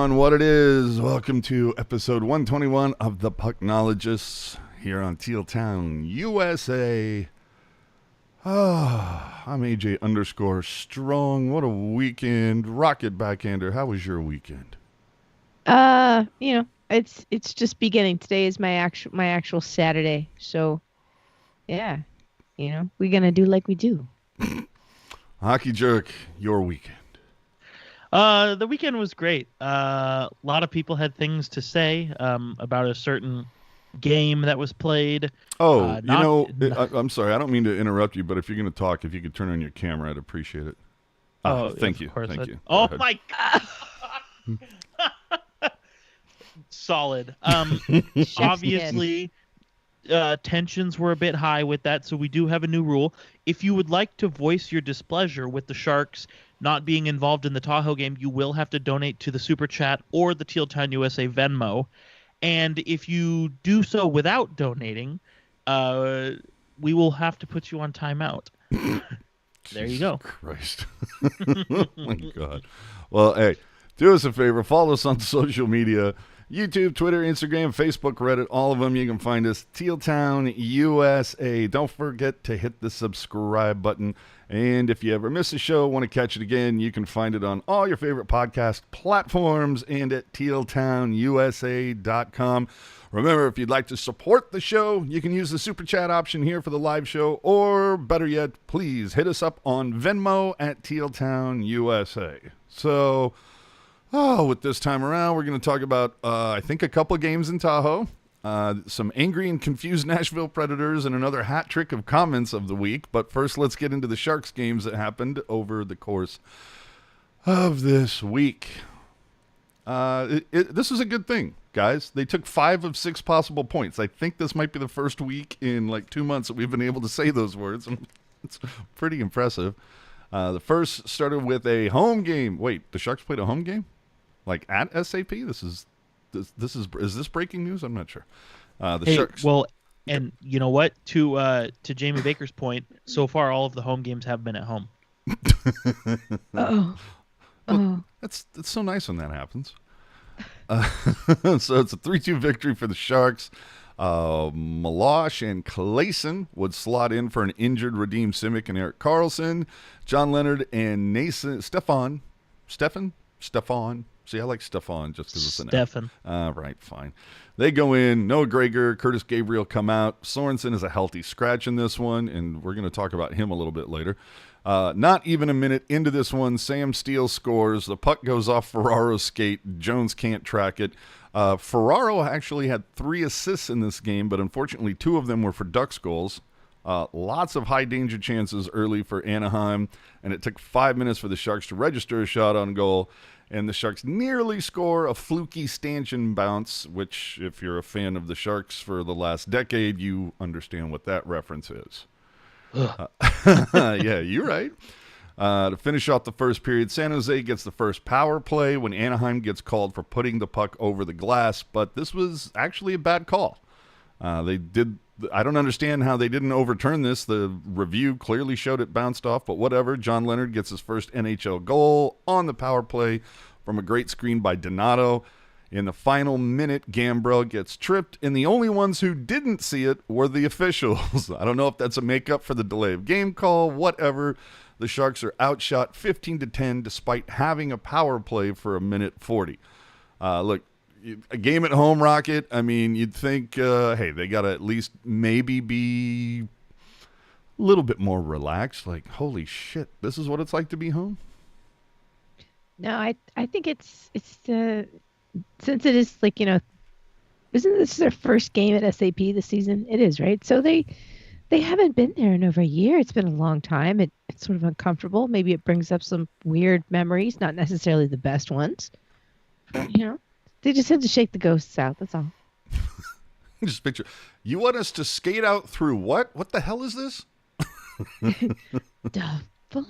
everyone, what it is. Welcome to episode 121 of the Pucknologists here on Teal Town, USA. I'm AJ _strong. What a weekend. Rocket backhander. How was your weekend? It's just beginning. Today is my actual Saturday. So, yeah, we're gonna do like we do. Hockey Jerk, your weekend. The weekend was great. A lot of people had things to say about a certain game that was played. I'm sorry. I don't mean to interrupt you, but if you're going to talk, if you could turn on your camera, I'd appreciate it. Thank you. Thank you. Oh, my God. Solid. Obviously, tensions were a bit high with that, so we do have a new rule. If you would like to voice your displeasure with the Sharks not being involved in the Tahoe game, you will have to donate to the Super Chat or the Teal Town USA Venmo. And if you do so without donating, we will have to put you on timeout. There you go. Christ. Oh, my God. Well, hey, do us a favor. Follow us on social media. YouTube, Twitter, Instagram, Facebook, Reddit, all of them. You can find us, Teal Town USA. Don't forget to hit the subscribe button. And if you ever miss a show, want to catch it again, you can find it on all your favorite podcast platforms and at tealtownusa.com. Remember, if you'd like to support the show, you can use the Super Chat option here for the live show, or better yet, please hit us up on Venmo at Teal Town USA. So, with this time around, we're going to talk about, I think, a couple of games in Tahoe. Some angry and confused Nashville Predators and another hat trick of comments of the week. But first, let's get into the Sharks games that happened over the course of this week. This is a good thing, guys. They took 5 of 6 possible points. I think this might be the first week in like 2 months that we've been able to say those words. It's pretty impressive. The first started with a home game. Wait, the Sharks played a home game? Like at SAP? Is this breaking news? I'm not sure. Sharks. Well, and you know what? To Jamie Baker's point, so far all of the home games have been at home. That's so nice when that happens. So it's a 3-2 victory for the Sharks. Milosh and Karlsson would slot in for an injured Radim Simic and Erik Karlsson. John Leonard and Stefan. See, I like Stefan just because it's an Stefan. Right, fine. They go in. Noah Gregor, Curtis Gabriel come out. Sorensen is a healthy scratch in this one, and we're going to talk about him a little bit later. Not even a minute into this one, Sam Steele scores. The puck goes off Ferraro's skate. Jones can't track it. Ferraro actually had 3 assists in this game, but unfortunately 2 of them were for Ducks goals. Lots of high-danger chances early for Anaheim, and it took 5 minutes for the Sharks to register a shot on goal. And the Sharks nearly score a fluky stanchion bounce, which, if you're a fan of the Sharks for the last decade, you understand what that reference is. Yeah, you're right. To finish off the first period, San Jose gets the first power play when Anaheim gets called for putting the puck over the glass, but this was actually a bad call. I don't understand how they didn't overturn this. The review clearly showed it bounced off, but whatever. John Leonard gets his first NHL goal on the power play from a great screen by Donato. In the final minute, Gambrell gets tripped, and the only ones who didn't see it were the officials. I don't know if that's a makeup for the delay of game call, whatever. The Sharks are outshot 15-10 despite having a power play for 1:40. Look, a game at home, Rocket, I mean, you'd think, hey, they got to at least maybe be a little bit more relaxed. Like, holy shit, this is what it's like to be home? No, I think it's since it is like, isn't this their first game at SAP this season? It is, right? So they haven't been there in over a year. It's been a long time. It's sort of uncomfortable. Maybe it brings up some weird memories, not necessarily the best ones. They just had to shake the ghosts out. That's all. Just picture. You want us to skate out through what? What the hell is this? The fuck?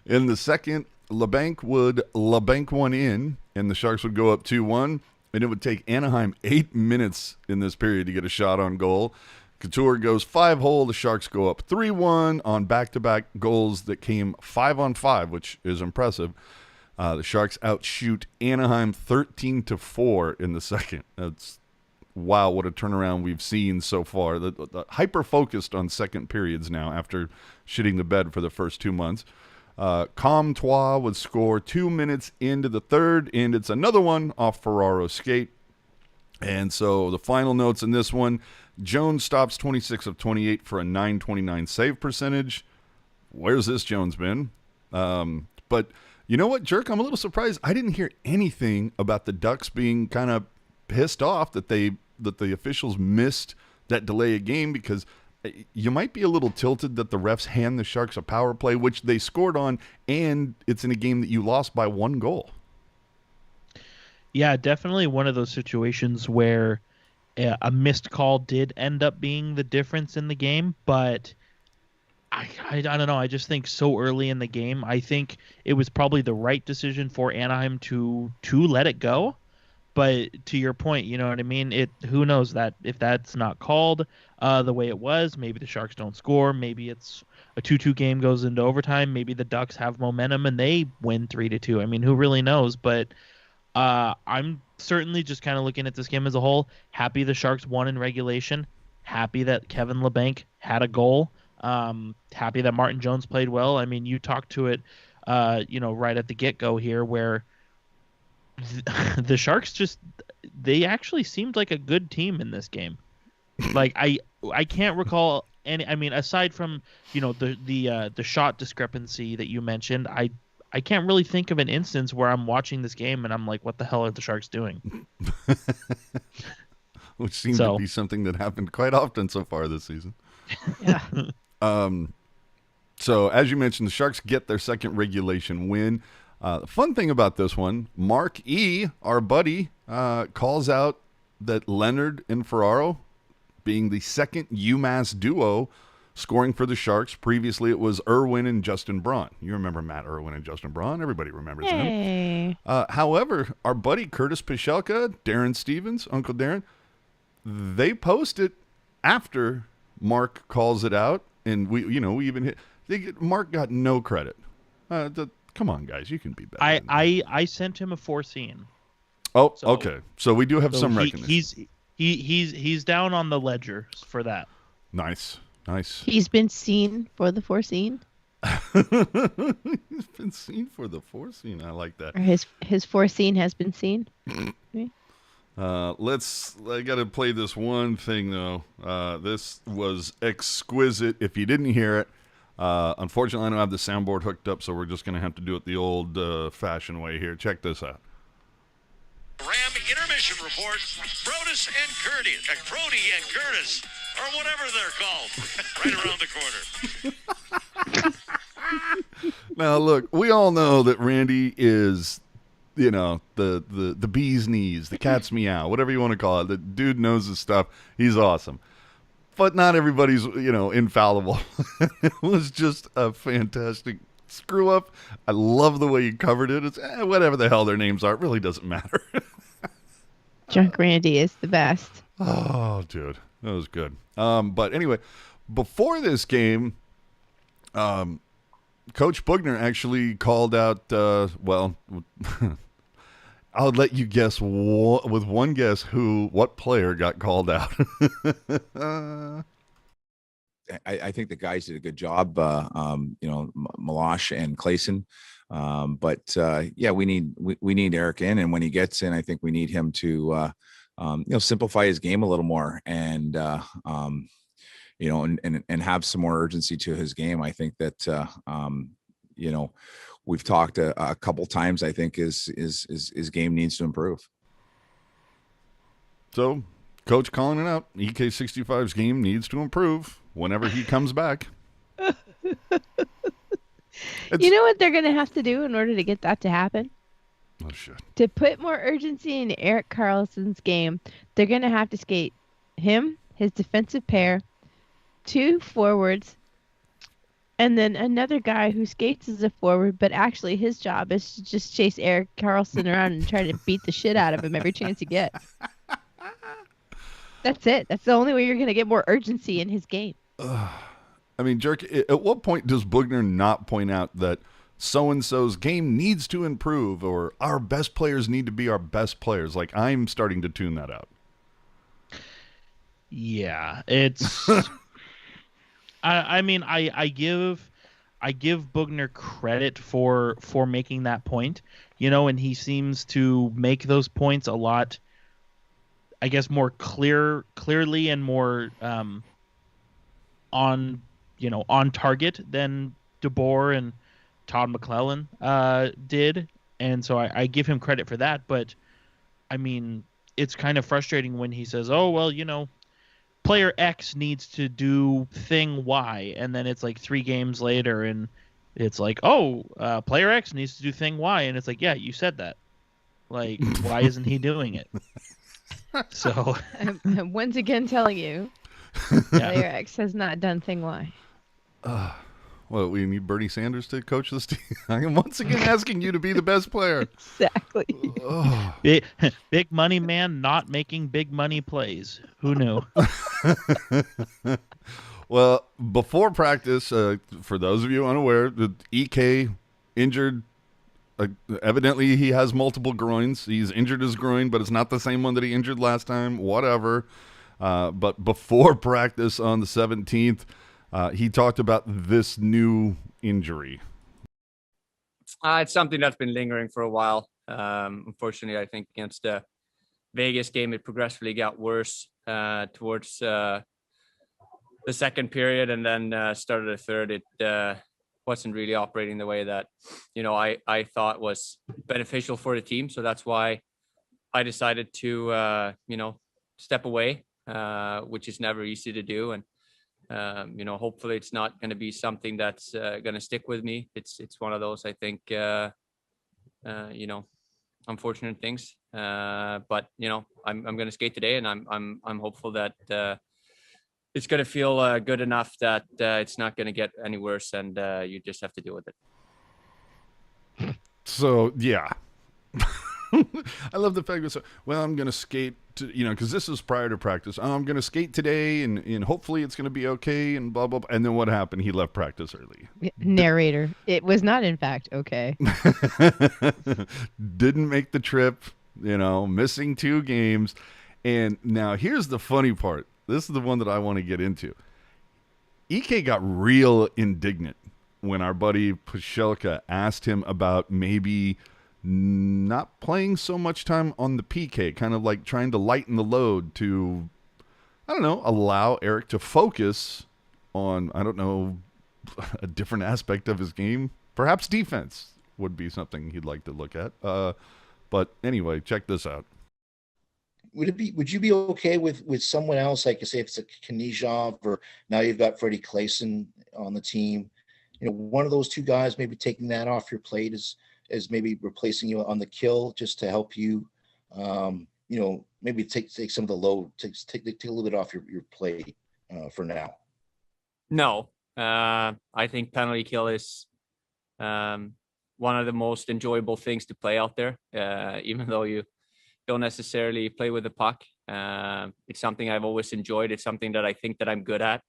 In the second, Labanc would Labanc one in, and the Sharks would go up 2-1, and it would take Anaheim 8 minutes in this period to get a shot on goal. Couture goes 5-hole. The Sharks go up 3-1 on back-to-back goals that came 5-on-5, which is impressive. The Sharks outshoot Anaheim 13-4 in the second. That's wow, what a turnaround we've seen so far. The hyper-focused on second periods now after shitting the bed for the first 2 months. Comtois would score 2 minutes into the third, and it's another one off Ferraro's skate. And so the final notes in this one, Jones stops 26 of 28 for a .929 save percentage. Where's this Jones been? But you know what, Jerk? I'm a little surprised. I didn't hear anything about the Ducks being kind of pissed off that the officials missed that delay of game, because you might be a little tilted that the refs hand the Sharks a power play, which they scored on, and it's in a game that you lost by 1 goal. Yeah, definitely one of those situations where a missed call did end up being the difference in the game, but I don't know. I just think so early in the game, I think it was probably the right decision for Anaheim to let it go. But to your point, you know what I mean? Who knows that if that's not called the way it was, maybe the Sharks don't score. Maybe it's a 2-2 game goes into overtime. Maybe the Ducks have momentum and they win 3-2. I mean, who really knows? But I'm certainly just kind of looking at this game as a whole. Happy the Sharks won in regulation. Happy that Kevin Labanc had a goal. Happy that Martin Jones played well. I mean, you talked to it, right at the get-go here, where the Sharks they actually seemed like a good team in this game. Like I can't recall any. I mean, aside from the shot discrepancy that you mentioned, I can't really think of an instance where I'm watching this game and I'm like, what the hell are the Sharks doing? Which seems to be something that happened quite often so far this season. Yeah. So as you mentioned, the Sharks get their second regulation win. The fun thing about this one, Mark E., our buddy, calls out that Leonard and Ferraro, being the second UMass duo scoring for the Sharks. Previously, it was Irwin and Justin Braun. You remember Matt Irwin and Justin Braun. Everybody remembers him. However, our buddy Curtis Pichelka, Darren Stevens, Uncle Darren, they post it after Mark calls it out, and we even hit. Mark got no credit. Come on, guys, you can be better. I sent him a foreseen. Oh, so, okay. So we do have some recognition. He's down on the ledger for that. Nice. He's been seen for the foreseen. He's been seen for the foreseen. I like that. Or his foreseen has been seen. I got to play this one thing though. This was exquisite. If you didn't hear it. Unfortunately, I don't have the soundboard hooked up, so we're just going to have to do it the old-fashioned way here. Check this out. Ram intermission report. Brodus and Crody and Curtis, or whatever they're called, right around the corner. Now, look, we all know that Randy is, the bee's knees, the cat's meow, whatever you want to call it. The dude knows his stuff. He's awesome. But not everybody's, infallible. It was just a fantastic screw up. I love the way you covered it. It's whatever the hell their names are. It really doesn't matter. Drunk Randy is the best. Oh, dude. That was good. But anyway, before this game, Coach Bugner actually called out, I'll let you guess with one guess what player got called out. I think the guys did a good job, Milosh and Clayson. We need Eric in, and when he gets in, I think we need him to, simplify his game a little more and have some more urgency to his game. I think that, we've talked a couple times. I think his game needs to improve. So, Coach calling it out. EK65's game needs to improve whenever he comes back. You know what they're going to have to do in order to get that to happen? Oh, shit. To put more urgency in Erik Karlsson's game, they're going to have to skate him, his defensive pair, 2 forwards, and then another guy who skates as a forward, but actually his job is to just chase Erik Karlsson around and try to beat the shit out of him every chance he gets. That's it. That's the only way you're going to get more urgency in his game. I mean, Jerk, at what point does Bugner not point out that so-and-so's game needs to improve, or our best players need to be our best players. Like, I'm starting to tune that out. Yeah, it's. I mean, I give Bugner credit for making that point, and he seems to make those points a lot, I guess, more clearly and more on target than DeBoer and Todd McClellan did, and so I give him credit for that. But I mean, it's kind of frustrating when he says, "Oh well, player X needs to do thing Y," and then it's like 3 games later, and it's like, "Oh, player X needs to do thing Y," and it's like, "Yeah, you said that. Like, why isn't he doing it?" So I'm once again telling you, player X has not done thing Y. Well, we need Bernie Sanders to coach this team. I am once again asking you to be the best player. Exactly. Oh. Big money man not making big money plays. Who knew? Well, before practice, for those of you unaware, the EK injured. Evidently, he has multiple groins. He's injured his groin, but it's not the same one that he injured last time. Whatever. But before practice on the 17th, he talked about this new injury. It's something that's been lingering for a while. Unfortunately, I think against the Vegas game, it progressively got worse towards the second period, and then started the third. It wasn't really operating the way that I thought was beneficial for the team. So that's why I decided to step away, which is never easy to do. And hopefully it's not going to be something that's going to stick with me. It's one of those, I think, unfortunate things. But I'm going to skate today, and I'm hopeful that it's going to feel good enough that it's not going to get any worse, and you just have to deal with it. So yeah. I love the fact that, well, I'm going to skate, because this is prior to practice. Oh, I'm going to skate today, and hopefully it's going to be okay, and blah, blah, blah. And then what happened? He left practice early. Narrator. It was not, in fact, okay. Didn't make the trip, missing 2 games. And now here's the funny part. This is the one that I want to get into. EK got real indignant when our buddy Pushelka asked him about maybe not playing so much time on the PK, kind of like trying to lighten the load to, allow Eric to focus on, a different aspect of his game. Perhaps defense would be something he'd like to look at. But anyway, check this out. Would you be okay with someone else, like say if it's a Knizhov, or now you've got Freddie Claesson on the team, one of those 2 guys maybe taking that off your plate as maybe replacing you on the kill, just to help you, maybe take some of the load, take a little bit off your plate for now? No, I think penalty kill is one of the most enjoyable things to play out there, even though you don't necessarily play with the puck. It's something I've always enjoyed. It's something that I think that I'm good at.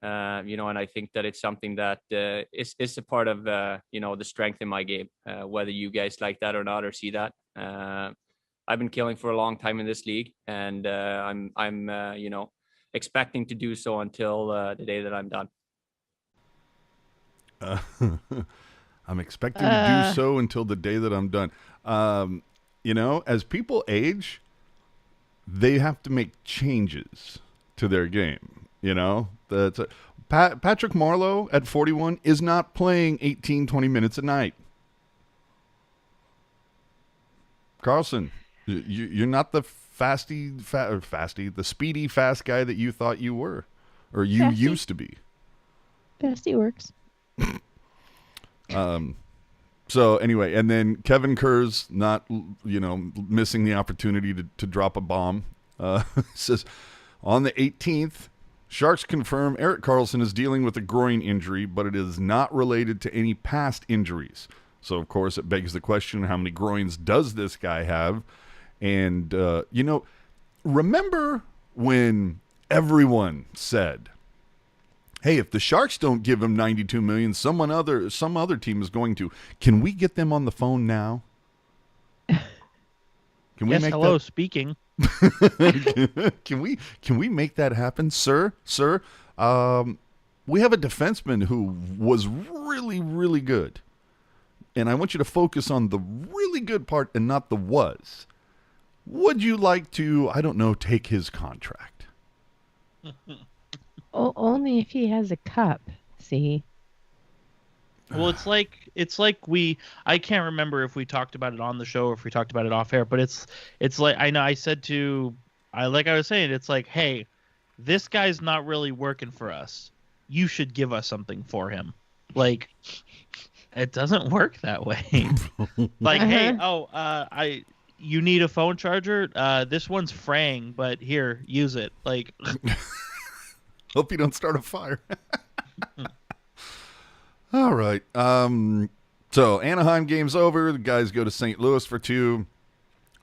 And I think that it's something that is a part of the strength in my game, whether you guys like that or not, or see that. I've been killing for a long time in this league, and I'm expecting to do so until the day that I'm done. I'm expecting to do so until the day that I'm done. As people age, they have to make changes to their game. Patrick Marleau at 41 is not playing 18, 20 minutes a night. Karlsson, you're not the the speedy, fast guy that you thought you were, or you Fasty. used to be. Fasty works. So anyway, and then Kevin Kerr's not, missing the opportunity to drop a bomb. Says on the 18th, Sharks confirm Erik Karlsson is dealing with a groin injury, but it is not related to any past injuries. So, of course, it begs the question, how many groins does this guy have? And, remember when everyone said hey, if the Sharks don't give him $92 million, some other team is going to. Can we get them on the phone now? Can we Yes, make hello, that? speaking. Can we make that happen, sir? Sir, we have a defenseman who was really, really good. And I want you to focus on the really good part and not the was. Would you like to, I don't know, take his contract? Only if he has a cup. See? Well, it's like I can't remember if we talked about it on the show or if we talked about it off air, but it's like I know I said like I was saying, it's like, hey, this guy's not really working for us. You should give us something for him. Like, it doesn't work that way. Like, hey, you need a phone charger? This one's fraying, but here, use it. Like, hope you don't start a fire. All right. So Anaheim game's over. The guys go to St. Louis for 2.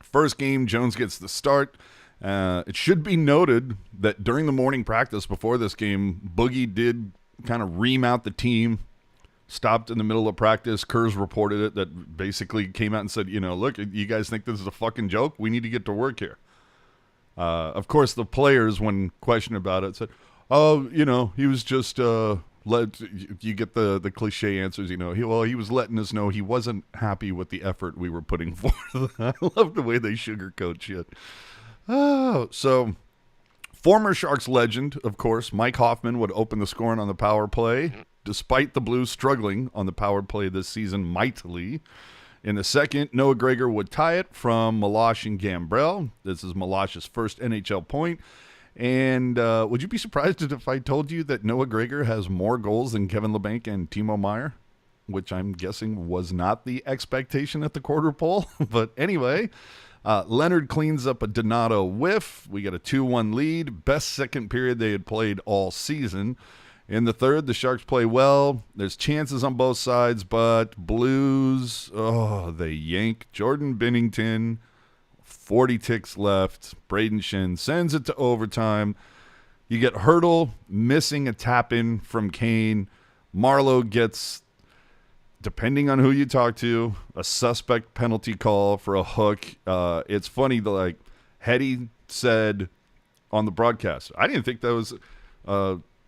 First game, Jones gets the start. It should be noted that during the morning practice before this game, Boogie did kind of ream out the team, stopped in the middle of practice. Kurz reported it, that basically came out and said, look, you guys think this is a fucking joke? We need to get to work here. Of course, the players, when questioned about it, said, oh, he was just you get the cliche answers, he was letting us know he wasn't happy with the effort we were putting forth. I love the way they sugarcoat shit. Oh, so former Sharks legend, of course, Mike Hoffman would open the scoring on the power play, despite the Blues struggling on the power play this season mightily. In the second, Noah Gregor would tie it from Milosh and Gambrell. This is Milosh's first NHL point. And would you be surprised if I told you that Noah Gregor has more goals than Kevin Labanc and Timo Meier, which I'm guessing was not the expectation at the quarter pole. But anyway, Leonard cleans up a Donato whiff. We get a 2-1 lead. Best second period they had played all season. In the third, the Sharks play well. There's chances on both sides, but Blues, they yank Jordan Binnington. 40 ticks left. Braden Shin sends it to overtime. You get Hurdle missing a tap-in from Kane. Marlowe gets, depending on who you talk to, a suspect penalty call for a hook. It's funny, like Hetty said on the broadcast, I didn't think that was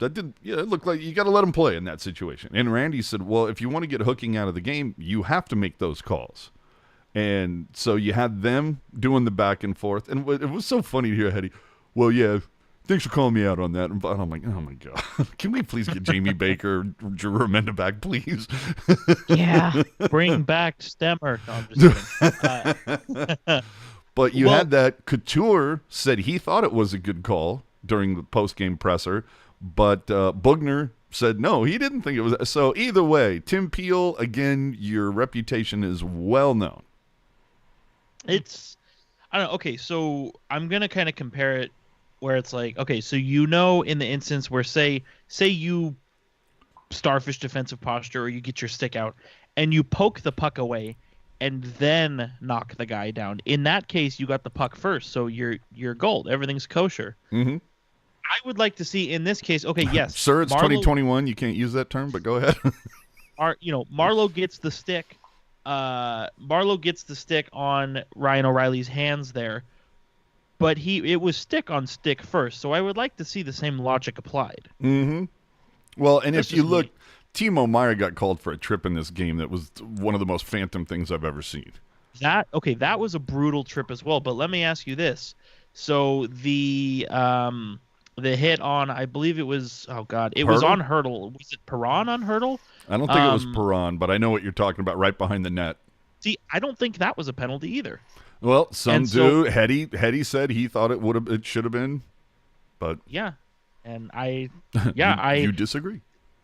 it looked like you got to let him play in that situation. And Randy said, well, if you want to get hooking out of the game, you have to make those calls. And so you had them doing the back and forth. And it was so funny to hear Hetty, well, yeah, thanks for calling me out on that. And I'm like, oh, my God. Can we please get Jamie Baker, Drew Remenda back, please? Yeah. bring back Stemmer. No, I'm just kidding. But you had that. Couture said he thought it was a good call during the post-game presser. But Bugner said no, he didn't think it was. So either way, Tim Peel, again, your reputation is well known. I don't know. Okay, so I'm going to kind of compare it where it's like, okay, so in the instance where say you starfish defensive posture or you get your stick out and you poke the puck away and then knock the guy down. In that case, you got the puck first, so you're gold. Everything's kosher. Mm-hmm. I would like to see in this case, okay, yes. Sir, it's 2021. You can't use that term, but go ahead. Marlowe gets the stick. Marlowe gets the stick on Ryan O'Reilly's hands there, but it was stick on stick first. So I would like to see the same logic applied. Mm-hmm. Well, and if you look, Timo Meier got called for a trip in this game that was one of the most phantom things I've ever seen. That was a brutal trip as well. But let me ask you this: so the hit on, I believe it was, was on Hurdle. Was it Perron on Hurdle? I don't think it was Perron, but I know what you're talking about, right behind the net. See, I don't think that was a penalty either. Well, some do. Hetty said he thought it should have been, but yeah, and I you disagree.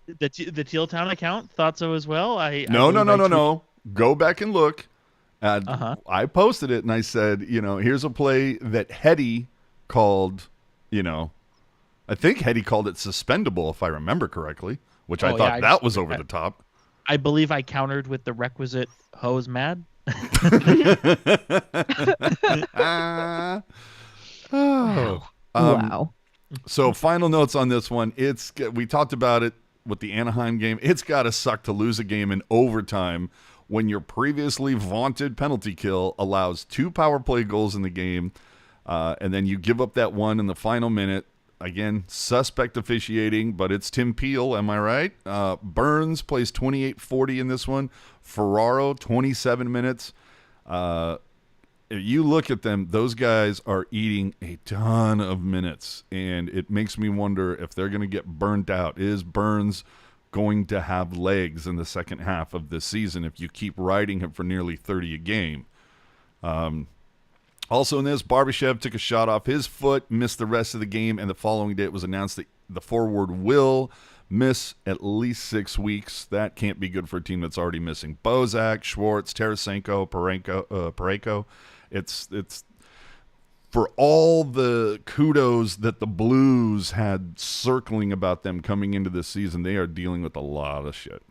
The Teal Town account thought so as well. No. Go back and look. I posted it and I said, here's a play that Hetty called. I think Hetty called it suspendable, if I remember correctly, which I thought that was over the top. I believe I countered with the requisite hose mad. Wow. So final notes on this one. We talked about it with the Anaheim game. It's got to suck to lose a game in overtime when your previously vaunted penalty kill allows 2 power play goals in the game, and then you give up that one in the final minute. Again, suspect officiating, but it's Tim Peel, am I right? Burns plays 28-40 in this one. Ferraro, 27 minutes. If you look at them, those guys are eating a ton of minutes, and it makes me wonder if they're going to get burnt out. Is Burns going to have legs in the second half of this season if you keep riding him for nearly 30 a game? Also in this, Barbashev took a shot off his foot, missed the rest of the game, and the following day it was announced that the forward will miss at least 6 weeks. That can't be good for a team that's already missing Bozak, Schwartz, Tarasenko, Parayko. It's for all the kudos that the Blues had circling about them coming into this season, they are dealing with a lot of shit.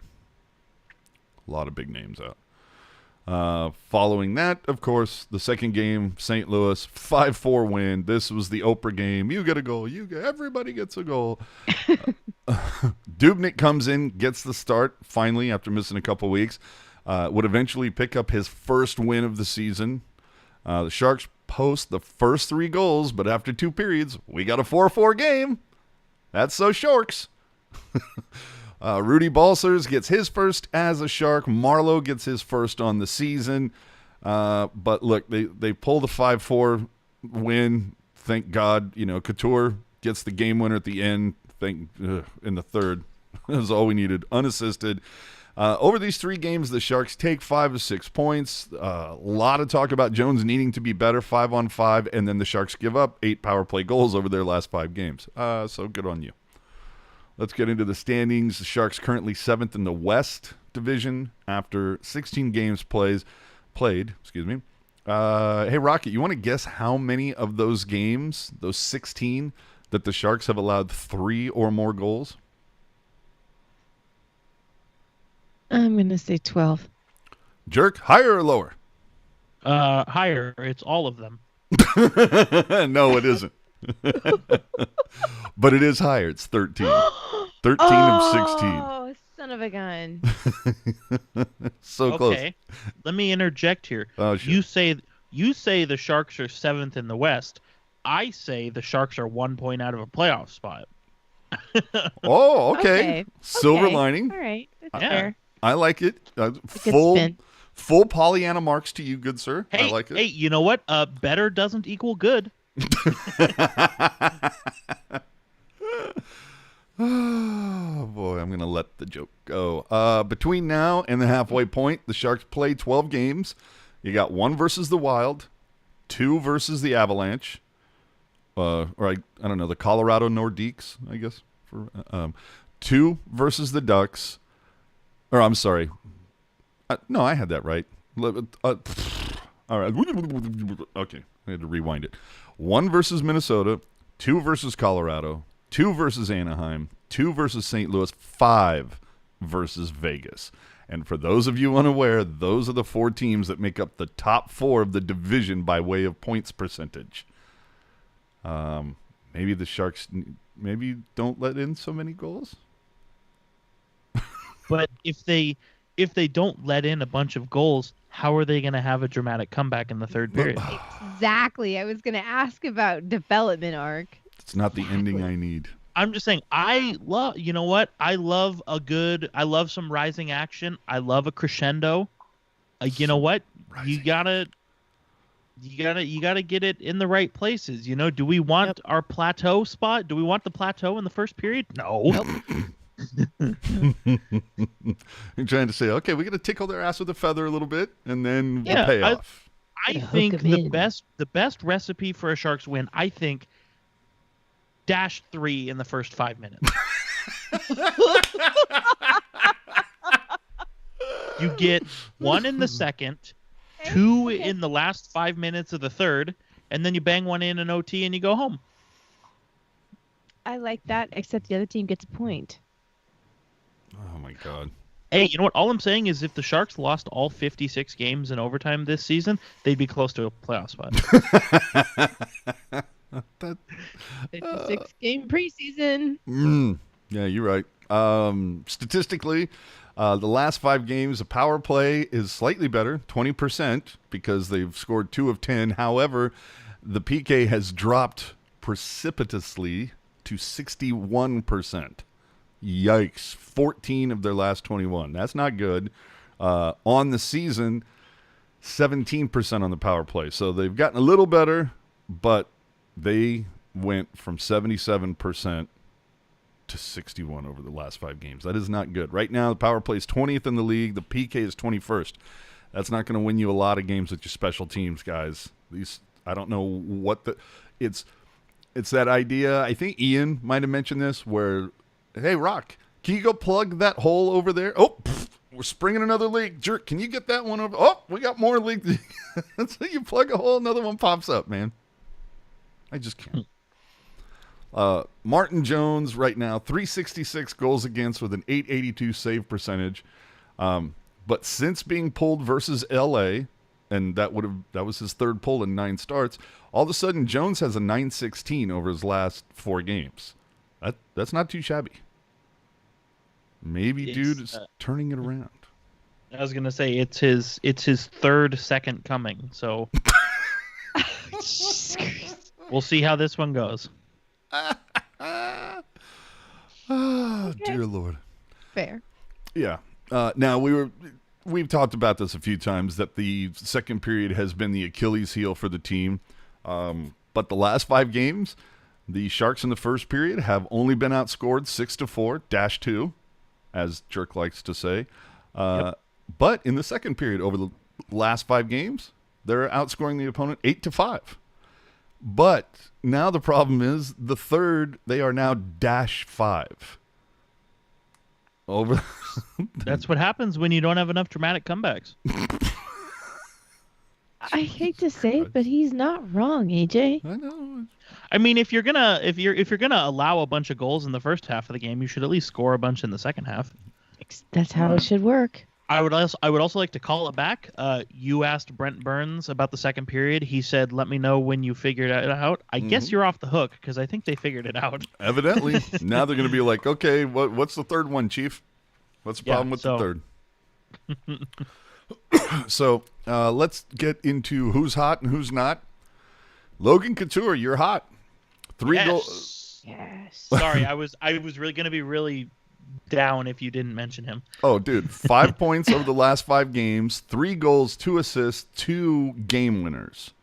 A lot of big names out. Following that, of course, the second game, St. Louis, 5-4 win. This was the Oprah game. You get a goal. Everybody gets a goal. Dubnyk comes in, gets the start, finally, after missing a couple weeks. Would eventually pick up his first win of the season. The Sharks post the first 3 goals, but after 2 periods, we got a 4-4 game. That's so Sharks. Rudy Balcers gets his first as a Shark. Marlowe gets his first on the season. But look, they pull the 5-4 win. Thank God. Couture gets the game winner at the end. In the third. That was all we needed. Unassisted. Over these 3 games, the Sharks take 5 of 6 points. A lot of talk about Jones needing to be better 5-on-5, and then the Sharks give up 8 power play goals over their last 5 games. So good on you. Let's get into the standings. The Sharks currently 7th in the West Division after 16 games played. Hey, Rocket, you want to guess how many of those games, those 16, that the Sharks have allowed 3 or more goals? I'm going to say 12. Jerk, higher or lower? Higher. It's all of them. No, it isn't. But it is higher. It's 13. 13 of 16. Oh, son of a gun. So close. Okay. Let me interject here. Oh, shit. You say the Sharks are 7th in the West. I say the Sharks are 1 point out of a playoff spot. Oh, okay. Silver lining. All right. That's Yeah. fair. I like it. Full Pollyanna marks to you, good sir. Hey, I like it. Hey, you know what? Better doesn't equal good. Oh, boy, I'm going to let the joke go. Between now and the halfway point, the Sharks play 12 games. You got 1 versus the Wild, 2 versus the Avalanche, or I don't know, the Colorado Nordiques, I guess. 2 versus the Ducks. Or I'm sorry. No, I had that right. All right. Okay, I had to rewind it. 1 versus Minnesota, 2 versus Colorado, 2 versus Anaheim, 2 versus St. Louis, 5 versus Vegas. And for those of you unaware, those are the 4 teams that make up the top 4 of the division by way of points percentage. Maybe the Sharks don't let in so many goals. But if they don't let in a bunch of goals, how are they going to have a dramatic comeback in the third period? Exactly. I was going to ask about development arc. It's not the ending I need. I'm just saying, you know what? I love some rising action. I love a crescendo. You know what? You gotta get it in the right places. Do we want our plateau spot? Do we want the plateau in the first period? No. Nope. You're trying to say, okay, we got to tickle their ass with a feather a little bit, and then we'll pay off. I think the best recipe for a Sharks win, I think, -3 in the first 5 minutes. You get 1 in the second, 2 in the last 5 minutes of the third, and then you bang 1 in an OT and you go home. I like that, except the other team gets a point. Oh, my God. Hey, you know what? All I'm saying is if the Sharks lost all 56 games in overtime this season, they'd be close to a playoff spot. That, 56-game preseason. yeah, you're right. Statistically, the last 5 games, the power play is slightly better, 20%, because they've scored 2 of 10. However, the PK has dropped precipitously to 61%. Yikes. 14 of their last 21. That's not good. On the season, 17% on the power play. So they've gotten a little better, but they went from 77% to 61 over the last 5 games. That is not good. Right now, the power play is 20th in the league. The PK is 21st. That's not going to win you a lot of games with your special teams, guys. I don't know what it's that idea. I think Ian might have mentioned this where, hey, Rock, can you go plug that hole over there? Oh, we're springing another leak. Jerk, can you get that one over? Oh, we got more leaks. So you plug a hole, another one pops up, man. I just can't. Martin Jones right now, 366 goals against with an 882 save percentage. But since being pulled versus LA, and that was his 3rd pull in 9 starts, all of a sudden Jones has a 916 over his last 4 games. That's not too shabby. Maybe dude is turning it around. I was gonna say it's his 3rd second coming, so we'll see how this one goes. Oh, dear Lord. Fair. Yeah. Now we've talked about this a few times that the second period has been the Achilles heel for the team. But the last 5 games, the Sharks in the first period have only been outscored 6-4-2, as Jerk likes to say. Yep. But in the second period, over the last 5 games, they're outscoring the opponent 8-5. But now the problem is the third, they are now -5. Over. That's what happens when you don't have enough dramatic comebacks. I hate to say it, but he's not wrong, AJ. I know. I mean, if you're gonna allow a bunch of goals in the first half of the game, you should at least score a bunch in the second half. That's how it should work. I would also like to call it back. You asked Brent Burns about the second period. He said, "Let me know when you figured it out." I guess you're off the hook because I think they figured it out. Evidently, now they're going to be like, "Okay, what's the third one, Chief? What's the problem with the third?" So let's get into who's hot and who's not. Logan Couture, you're hot. 3 goals. Yes. Sorry, I was really going to be really down if you didn't mention him. Oh, dude, 5 points over the last 5 games, 3 goals, 2 assists, 2 game winners.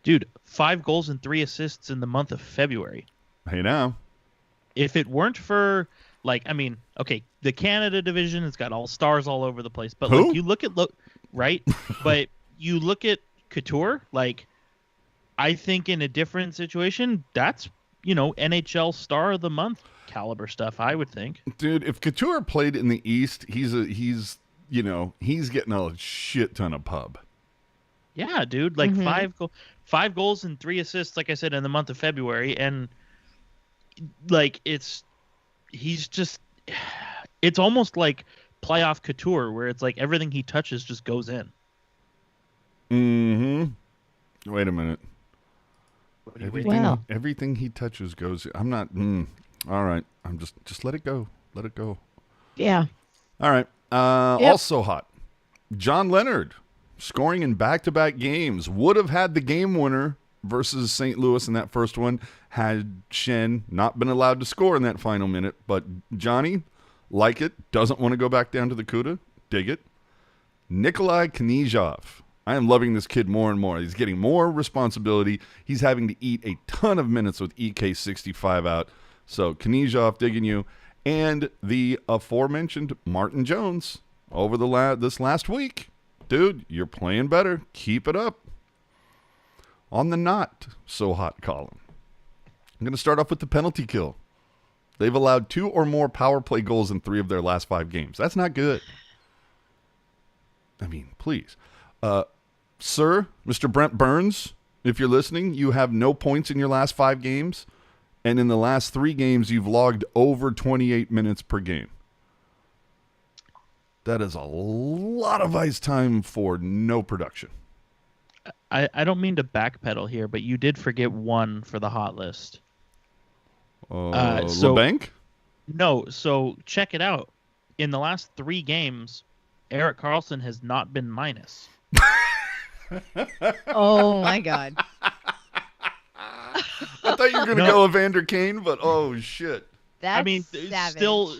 Dude, 5 goals and 3 assists in the month of February. Hey, now. If it weren't for, the Canada division has got all stars all over the place, but Who? you look at right, but you look at Couture, I think in a different situation, that's NHL star of the month caliber stuff, I would think. Dude, if Couture played in the East, he's getting a shit ton of pub. Yeah, dude, 5 goals and 3 assists, like I said, in the month of February, and it's almost like playoff Couture, where it's like everything he touches just goes in. Mm-hmm. Wait a minute. Wow. Everything he touches goes. I'm not. All right. I'm just let it go. Let it go. Yeah. All right. Yep. Also hot. John Leonard scoring in back-to-back games. Would have had the game winner versus St. Louis in that first one had Shen not been allowed to score in that final minute. But Johnny, like it, doesn't want to go back down to the CUDA. Dig it. Nikolai Knizhov. I am loving this kid more and more. He's getting more responsibility. He's having to eat a ton of minutes with EK65 out. So Knizhov digging you. And the aforementioned Martin Jones over this last week. Dude, you're playing better. Keep it up. On the not so hot column, I'm going to start off with the penalty kill. They've allowed 2 or more power play goals in 3 of their last 5 games. That's not good. I mean, please. Sir, Mr. Brent Burns, if you're listening, you have no points in your last 5 games. And in the last 3 games, you've logged over 28 minutes per game. That is a lot of ice time for no production. I don't mean to backpedal here, but you did forget one for the hot list. Labanc? No, so check it out. In the last 3 games, Erik Karlsson has not been minus. Oh my God. I thought you were going to go Evander Kane, but oh shit. That's I mean, savage. still,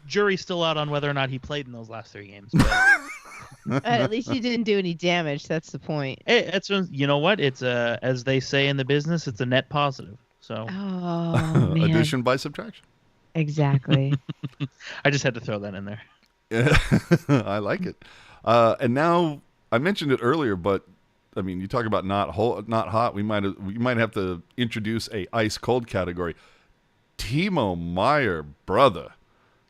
jury's still out on whether or not he played in those last 3 games. But At least he didn't do any damage. That's the point. you know what? It's as they say in the business, it's a net positive. So Oh man. Addition by subtraction. Exactly. I just had to throw that in there. Yeah, I like it. And now I mentioned it earlier, but I mean, you talk about not hot. We might have to introduce a ice cold category. Timo Meier, brother,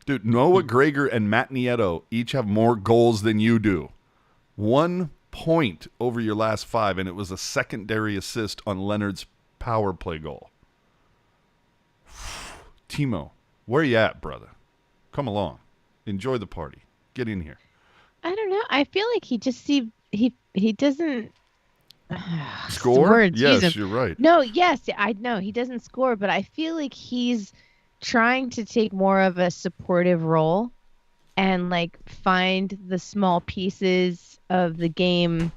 dude. Noah Gregor and Matt Nieto each have more goals than you do. 1 point over your last 5, and it was a secondary assist on Leonard's power play goal. Timo, where you at, brother? Come along. Enjoy the party. Get in here. I don't know. I feel like he just he doesn't Score? words, use Yes, them. you're right. No, yes, I know he doesn't score, but I feel like he's trying to take more of a supportive role and like find the small pieces of the game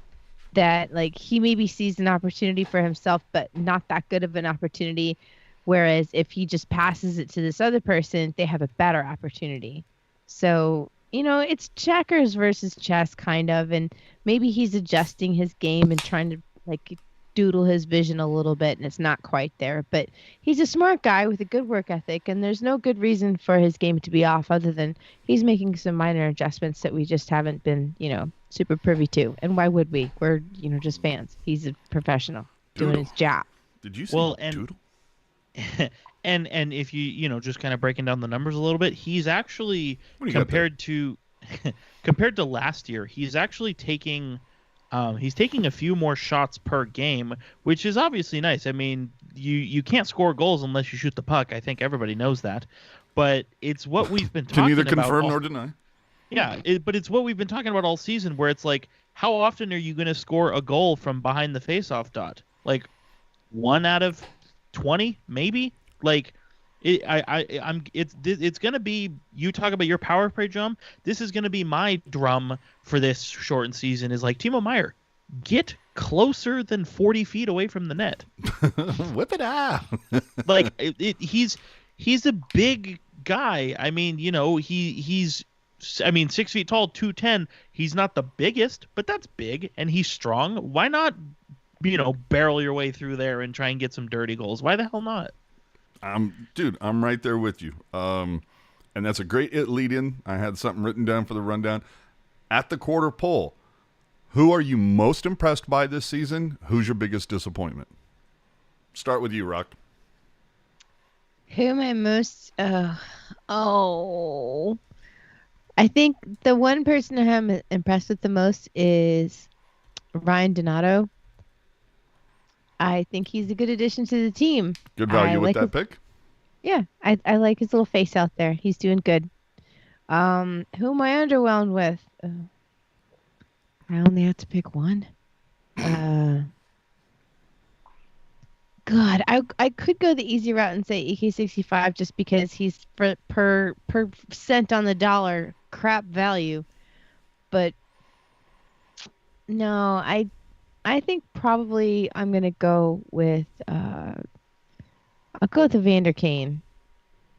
that like he maybe sees an opportunity for himself, but not that good of an opportunity. Whereas if he just passes it to this other person, they have a better opportunity. So, it's checkers versus chess kind of, and maybe he's adjusting his game and trying to like doodle his vision a little bit, and it's not quite there. But he's a smart guy with a good work ethic, and there's no good reason for his game to be off other than he's making some minor adjustments that we just haven't been, super privy to. And why would we? We're, just fans. He's a professional doing his job. Did you say doodle? And if you just kind of breaking down the numbers a little bit, he's actually compared to last year, he's actually taking a few more shots per game, which is obviously nice. I mean, you can't score goals unless you shoot the puck. I think everybody knows that, but it's what we've been talking about. Can neither confirm nor deny. Yeah, but it's what we've been talking about all season, where it's like, how often are you going to score a goal from behind the faceoff dot? Like 1 out of 20, maybe. Like, it's gonna be. You talk about your power play drum. This is gonna be my drum for this shortened season. Is like, Timo Meier, get closer than 40 feet away from the net. Whip it out. Like he's a big guy. I mean, he's 6 feet tall, 210. He's not the biggest, but that's big, and he's strong. Why not? Barrel your way through there and try and get some dirty goals. Why the hell not? Dude, I'm right there with you. And that's a great lead in. I had something written down for the rundown. At the quarter poll, who are you most impressed by this season? Who's your biggest disappointment? Start with you, Rock. Who am I most? I think the one person I'm impressed with the most is Ryan Donato. I think he's a good addition to the team. Good value with that pick. Yeah, I like his little face out there. He's doing good. Who am I underwhelmed with? I only have to pick one. God, I could go the easy route and say EK65 just because he's per cent on the dollar crap value. But no, I think probably I'm gonna go with I'll go with Evander Kane.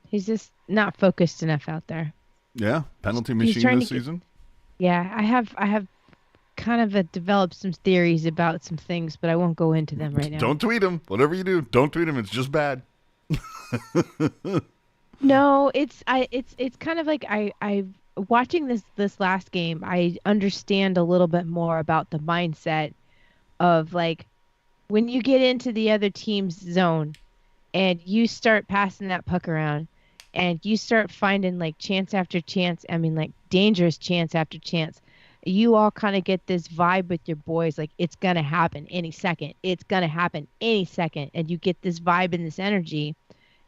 He's just not focused enough out there. Yeah, penalty machine this season. Yeah, I have kind of developed some theories about some things, but I won't go into them right now. Don't tweet him. Whatever you do, don't tweet him. It's just bad. No, it's kind of like I watching this last game, I understand a little bit more about the mindset of like when you get into the other team's zone and you start passing that puck around and you start finding like chance after chance, I mean like dangerous chance after chance, you all kind of get this vibe with your boys like it's going to happen any second. It's going to happen any second. And you get this vibe and this energy.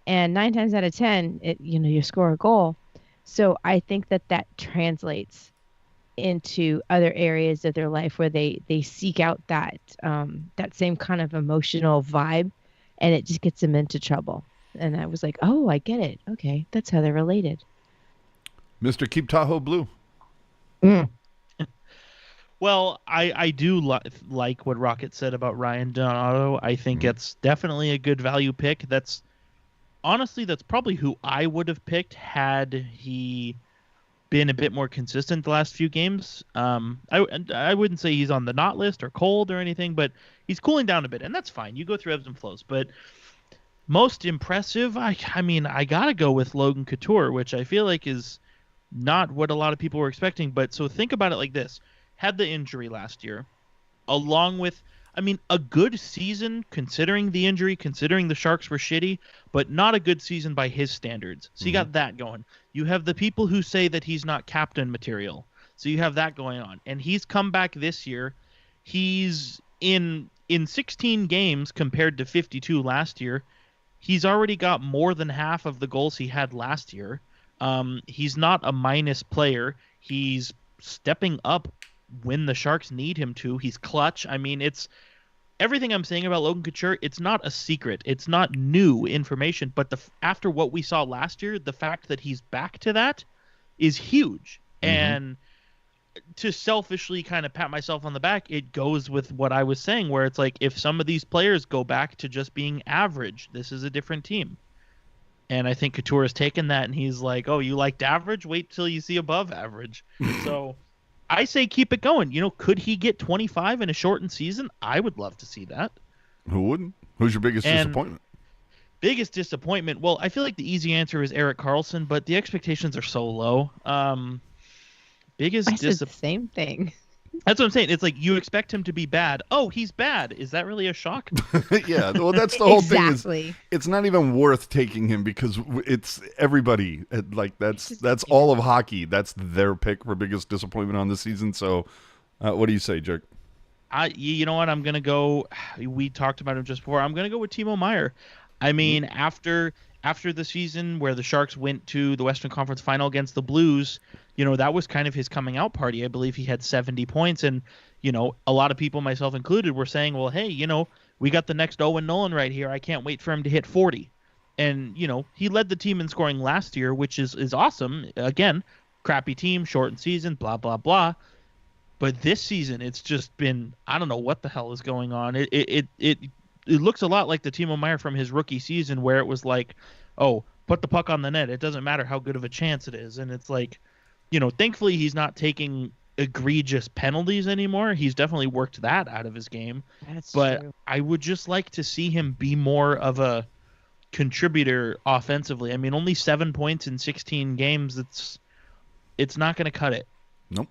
And 9 times out of 10, you score a goal. So I think that translates into other areas of their life where they seek out that same kind of emotional vibe, and it just gets them into trouble. And I was like, oh, I get it. Okay, that's how they're related. Mr. Keep Tahoe Blue. Well, I do like what Rocket said about Ryan Donato. I think it's definitely a good value pick. That's probably who I would have picked had he been a bit more consistent the last few games. I wouldn't say he's on the not list or cold or anything, but he's cooling down a bit, and that's fine. You go through ebbs and flows. But most impressive, I mean, I gotta go with Logan Couture, which I feel like is not what a lot of people were expecting. But so think about it like this. Had the injury last year, along with, I mean, a good season considering the injury, considering the Sharks were shitty, but not a good season by his standards. So you got that going. You have the people who say that he's not captain material. So you have that going on. And he's come back this year. He's in 16 games compared to 52 last year. He's already got more than half of the goals he had last year. He's not a minus player. He's stepping up when the Sharks need him to. He's clutch. I mean, it's everything I'm saying about Logan Couture. It's not a secret. It's not new information. But after what we saw last year, the fact that he's back to that is huge. And to selfishly kind of pat myself on the back, it goes with what I was saying, where it's like, if some of these players go back to just being average, this is a different team. And I think Couture has taken that, and he's like, oh, you liked average? Wait till you see above average. So I say keep it going. You know, could he get 25 in a shortened season? I would love to see that. Who wouldn't? Who's your biggest disappointment? Biggest disappointment? Well, I feel like the easy answer is Erik Karlsson, but the expectations are so low. Biggest I said the same thing. That's what I'm saying. It's like you expect him to be bad. Oh, he's bad. Is that really a shock? Yeah, well, that's the whole Exactly. thing. It's not even worth taking him because it's everybody. Like that's all of hockey. That's their pick for biggest disappointment on the season. So, what do you say, Jerk? You know what? I'm gonna go. We talked about him just before. I'm gonna go with Timo Meier. I mean, after the season where the Sharks went to the Western Conference Final against the Blues, you know, that was kind of his coming out party. I believe he had 70 points, and you know, a lot of people, myself included, were saying, well, hey, you know, we got the next Owen Nolan right here. I can't wait for him to hit 40. And you know, he led the team in scoring last year, which is awesome. Again, crappy team, shortened season, blah blah blah. But this season, it's just been, I don't know what the hell is going on. It looks a lot like the Timo Meier from his rookie season, where it was like, oh, put the puck on the net. It doesn't matter how good of a chance it is. And it's like, you know, thankfully he's not taking egregious penalties anymore. He's definitely worked that out of his game. That's but true. I would just like to see him be more of a contributor offensively. I mean, only 7 points in 16 games. It's not going to cut it. Nope.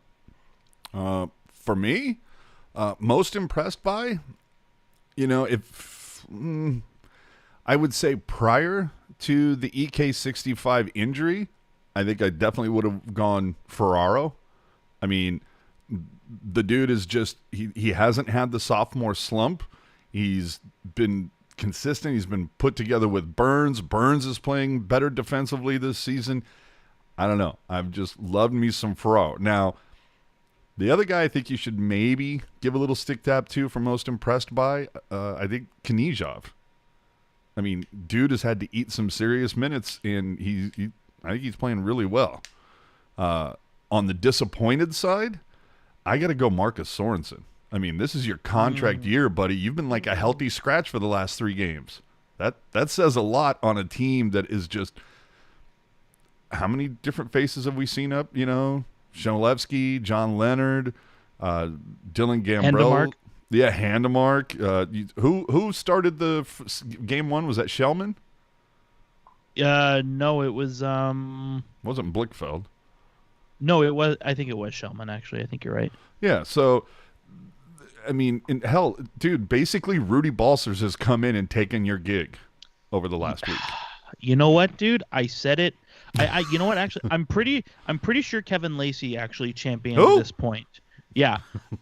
For me, most impressed by, you know, if I would say prior to the EK65 injury, I think I definitely would have gone Ferraro. I mean, the dude is just, he hasn't had the sophomore slump. He's been consistent. He's been put together with Burns. Burns is playing better defensively this season. I don't know. I've just loved me some Ferraro. Now, the other guy I think you should maybe give a little stick tap to for most impressed by, I think Knizhov. I mean, dude has had to eat some serious minutes, and I think he's playing really well. On the disappointed side, I got to go Marcus Sorensen. I mean, this is your contract year, buddy. You've been like a healthy scratch for the last 3 games. That says a lot on a team that is just, how many different faces have we seen up, you know? Shenalevsky, John Leonard, Dylan Gambrell. Handemark. Yeah, Handemark. Who started the game 1? Was that Shellman? No, it was Wasn't Blickfeld. No, it was, I think it was Shellman, actually. I think you're right. Yeah, so I mean, hell, dude, basically Rudy Balcers has come in and taken your gig over the last week. You know what, dude? I said it. I you know what? Actually, I'm pretty sure Kevin Lacey actually championed this point. Yeah,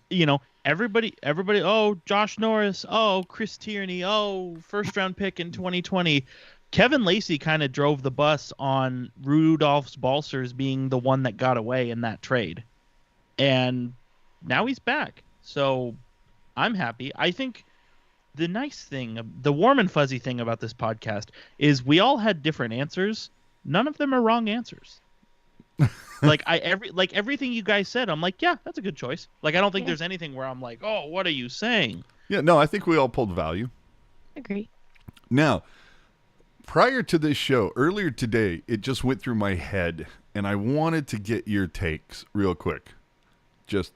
you know, everybody. Oh, Josh Norris. Oh, Chris Tierney. Oh, first round pick in 2020. Kevin Lacey kind of drove the bus on Rudolph's Balcers being the one that got away in that trade. And now he's back. So I'm happy. I think the nice thing, the warm and fuzzy thing about this podcast is we all had different answers. None of them are wrong answers. Everything you guys said, I'm like, yeah, that's a good choice. Like, I don't think there's anything where I'm like, oh, what are you saying? Yeah, no, I think we all pulled value. Agree. Now, prior to this show, earlier today, it just went through my head, and I wanted to get your takes real quick. Just,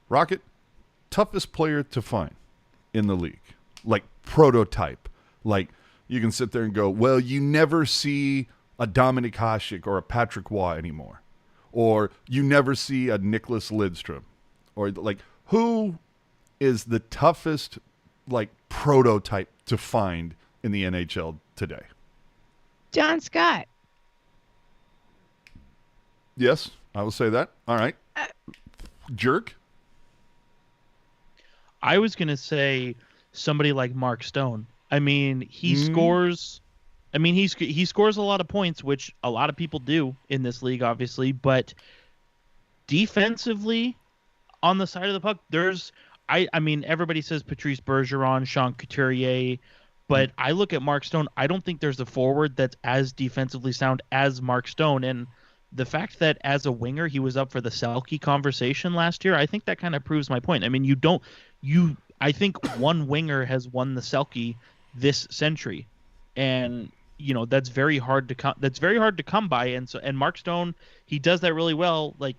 Rocket, toughest player to find in the league. Like, prototype. Like, you can sit there and go, well, you never see a Dominik Hasek or a Patrick Waugh anymore. Or you never see a Nicholas Lidstrom. Or, like, who is the toughest, like, prototype to find in the NHL today? John Scott. Yes, I will say that. All right. Jerk? I was going to say somebody like Mark Stone. I mean, he scores. I mean, he scores a lot of points, which a lot of people do in this league, obviously. But defensively, on the side of the puck, there's. I mean, everybody says Patrice Bergeron, Sean Couturier, but I look at Mark Stone. I don't think there's a forward that's as defensively sound as Mark Stone. And the fact that as a winger he was up for the Selke conversation last year, I think that kind of proves my point. I mean, I think one winger has won the Selke this century, and that's very hard to come by. And Mark Stone, he does that really well. Like,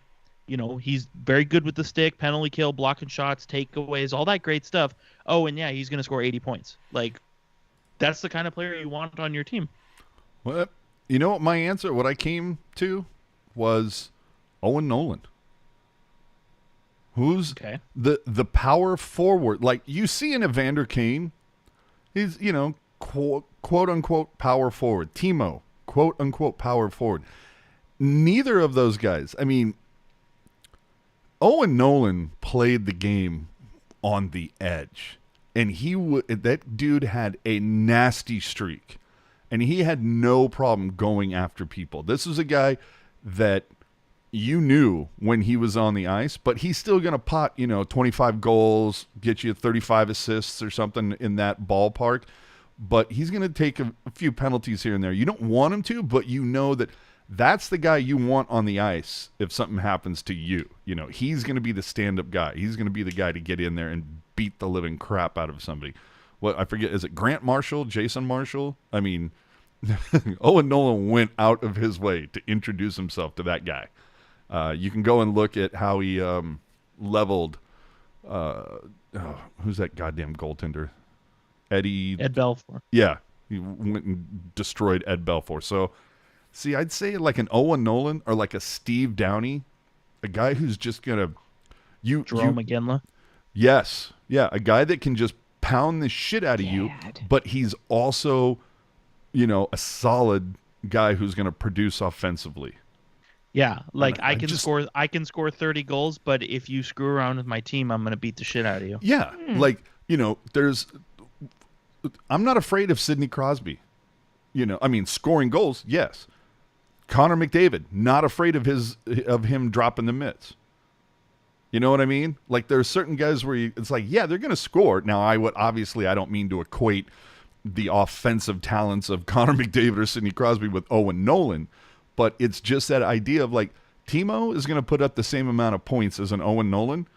he's very good with the stick, penalty kill, blocking shots, takeaways, all that great stuff. Oh, and yeah, he's going to score 80 points. Like, that's the kind of player you want on your team. Well, you know what my answer, what I came to was Owen Nolan. Who's the power forward? Like, you see in Evander Kane, he's, quote unquote power forward. Timo, quote unquote power forward. Neither of those guys. I mean, Owen Nolan played the game on the edge, and that dude had a nasty streak, and he had no problem going after people. This was a guy that you knew when he was on the ice, but he's still going to pot, 25 goals, get you 35 assists or something in that ballpark. But he's going to take a few penalties here and there. You don't want him to, but you know that's the guy you want on the ice if something happens to you. He's going to be the stand-up guy. He's going to be the guy to get in there and beat the living crap out of somebody. I forget, is it Grant Marshall, Jason Marshall? I mean, Owen Nolan went out of his way to introduce himself to that guy. You can go and look at how he leveled. Who's that goddamn goaltender? Ed Belfour. Yeah, he went and destroyed Ed Belfour. So, see, I'd say like an Owen Nolan or like a Steve Downey, a guy who's just gonna Jerome McGinley. Yes, yeah, a guy that can just pound the shit out of you, but he's also, a solid guy who's gonna produce offensively. Yeah, like I can score 30 goals, but if you screw around with my team, I'm going to beat the shit out of you. Yeah, like, I'm not afraid of Sidney Crosby. Scoring goals, yes. Connor McDavid, not afraid of him dropping the mitts. You know what I mean? Like, there's certain guys where it's like, yeah, they're going to score. Now, I don't mean to equate the offensive talents of Connor McDavid or Sidney Crosby with Owen Nolan, but it's just that idea of like, Timo is going to put up the same amount of points as an Owen Nolan,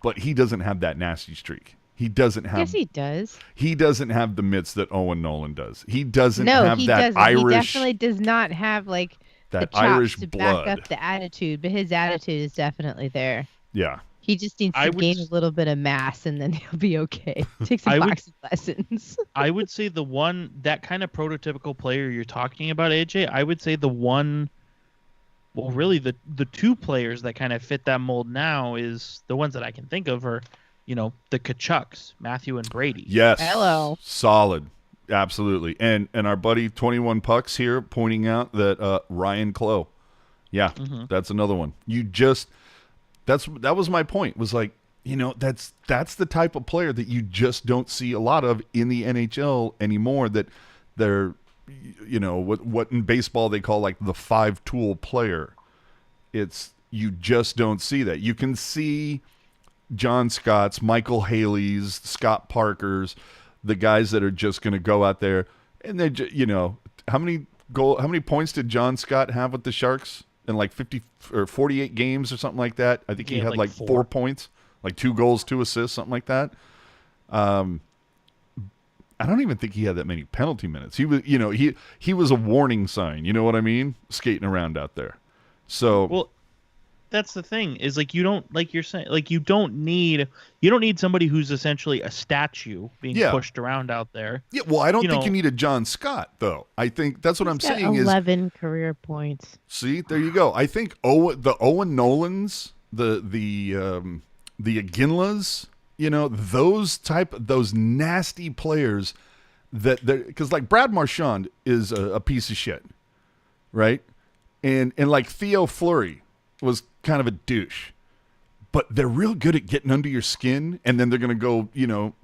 but he doesn't have that nasty streak. He doesn't have. Yes, he does. He doesn't have the mitts that Owen Nolan does. He doesn't have that Irish. He definitely does not have like that the chops Irish to blood. back up the attitude, but his attitude is definitely there. Yeah. He just needs to gain a little bit of mass, and then he'll be okay. Take some boxing lessons. I would say that kind of prototypical player you're talking about, AJ, I would say the one. Well, really, the two players that kind of fit that mold now is the ones that I can think of are, the Kachucks, Matthew and Brady. Yes. Hello. Solid. Absolutely. And our buddy 21 Pucks here pointing out that Ryan Clough. Yeah, that's another one. That was my point. Was like, that's the type of player that you just don't see a lot of in the NHL anymore, that they're what in baseball they call like the 5-tool player. It's you just don't see that. You can see John Scott's, Michael Haley's, Scott Parker's, the guys that are just going to go out there and they, how many points did John Scott have with the Sharks in like 50 or 48 games or something like that? I think he had like 4 points, like 2 goals, 2 assists, something like that. I don't even think he had that many penalty minutes. He was, he was a warning sign. You know what I mean? Skating around out there. So well, that's the thing is like you don't like you're saying like you don't need somebody who's essentially a statue being pushed around out there. Yeah, well, I don't think you need a John Scott though. I think that's what I'm saying 11 career points. See, there you go. I think the Owen Nolans, the Aginlas, those nasty players that because like Brad Marchand is a piece of shit, right? And like Theo Fleury was kind of a douche, but they're real good at getting under your skin, and then they're going to go,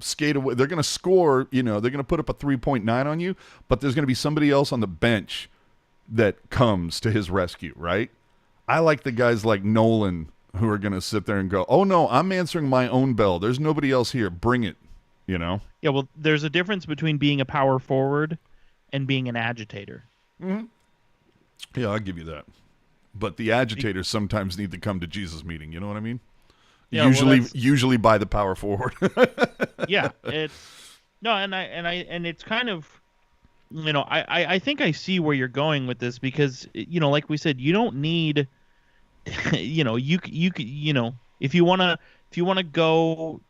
skate away. They're going to score, they're going to put up a 3.9 on you, but there's going to be somebody else on the bench that comes to his rescue, right? I like the guys like Nolan who are going to sit there and go, oh no, I'm answering my own bell. There's nobody else here. Bring it, Yeah, well, there's a difference between being a power forward and being an agitator. Mm-hmm. Yeah, I'll give you that. But the agitators sometimes need to come to Jesus meeting. You know what I mean? Yeah, usually by the power forward. Yeah, and it's kind of, I think I see where you're going with this because, like we said, you don't need, if you want to go,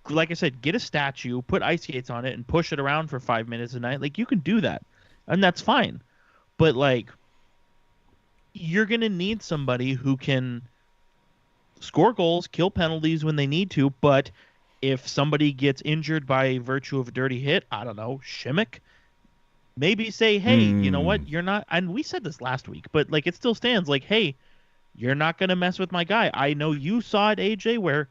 like I said, get a statue, put ice skates on it, and push it around for 5 minutes a night. Like you can do that, and that's fine. But like, you're going to need somebody who can score goals, kill penalties when they need to. But if somebody gets injured by virtue of a dirty hit, I don't know, Shimmick, maybe say, hey, you know what? You're not, and we said this last week, but like it still stands like, hey, you're not going to mess with my guy. I know you saw it, AJ, where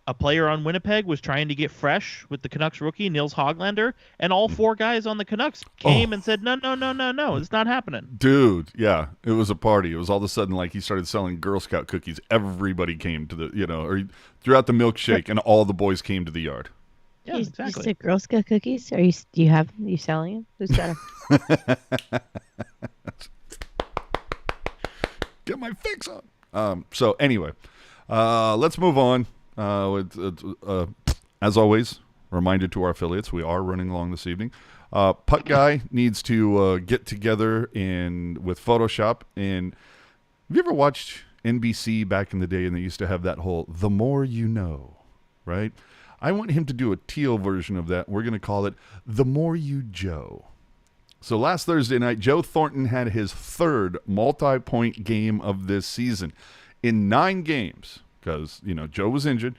a player on Winnipeg was trying to get fresh with the Canucks rookie, Nils Hoglander, and all 4 guys on the Canucks came and said, no, it's not happening. Dude, yeah, it was a party. It was all of a sudden like he started selling Girl Scout cookies. Everybody came to the, or threw out the milkshake, and all the boys came to the yard. Yeah, exactly. You said Girl Scout cookies? Are you selling them? Who's got them? Get my fix on. So anyway, let's move on. As always, reminder to our affiliates, we are running along this evening. Puck Guy needs to get together with Photoshop. And have you ever watched NBC back in the day, and they used to have that whole "the more you know," right? I want him to do a teal version of that. We're going to call it "the more you Joe." So last Thursday night, Joe Thornton had his 3rd multi-point game of this season in 9 games. Because, Joe was injured.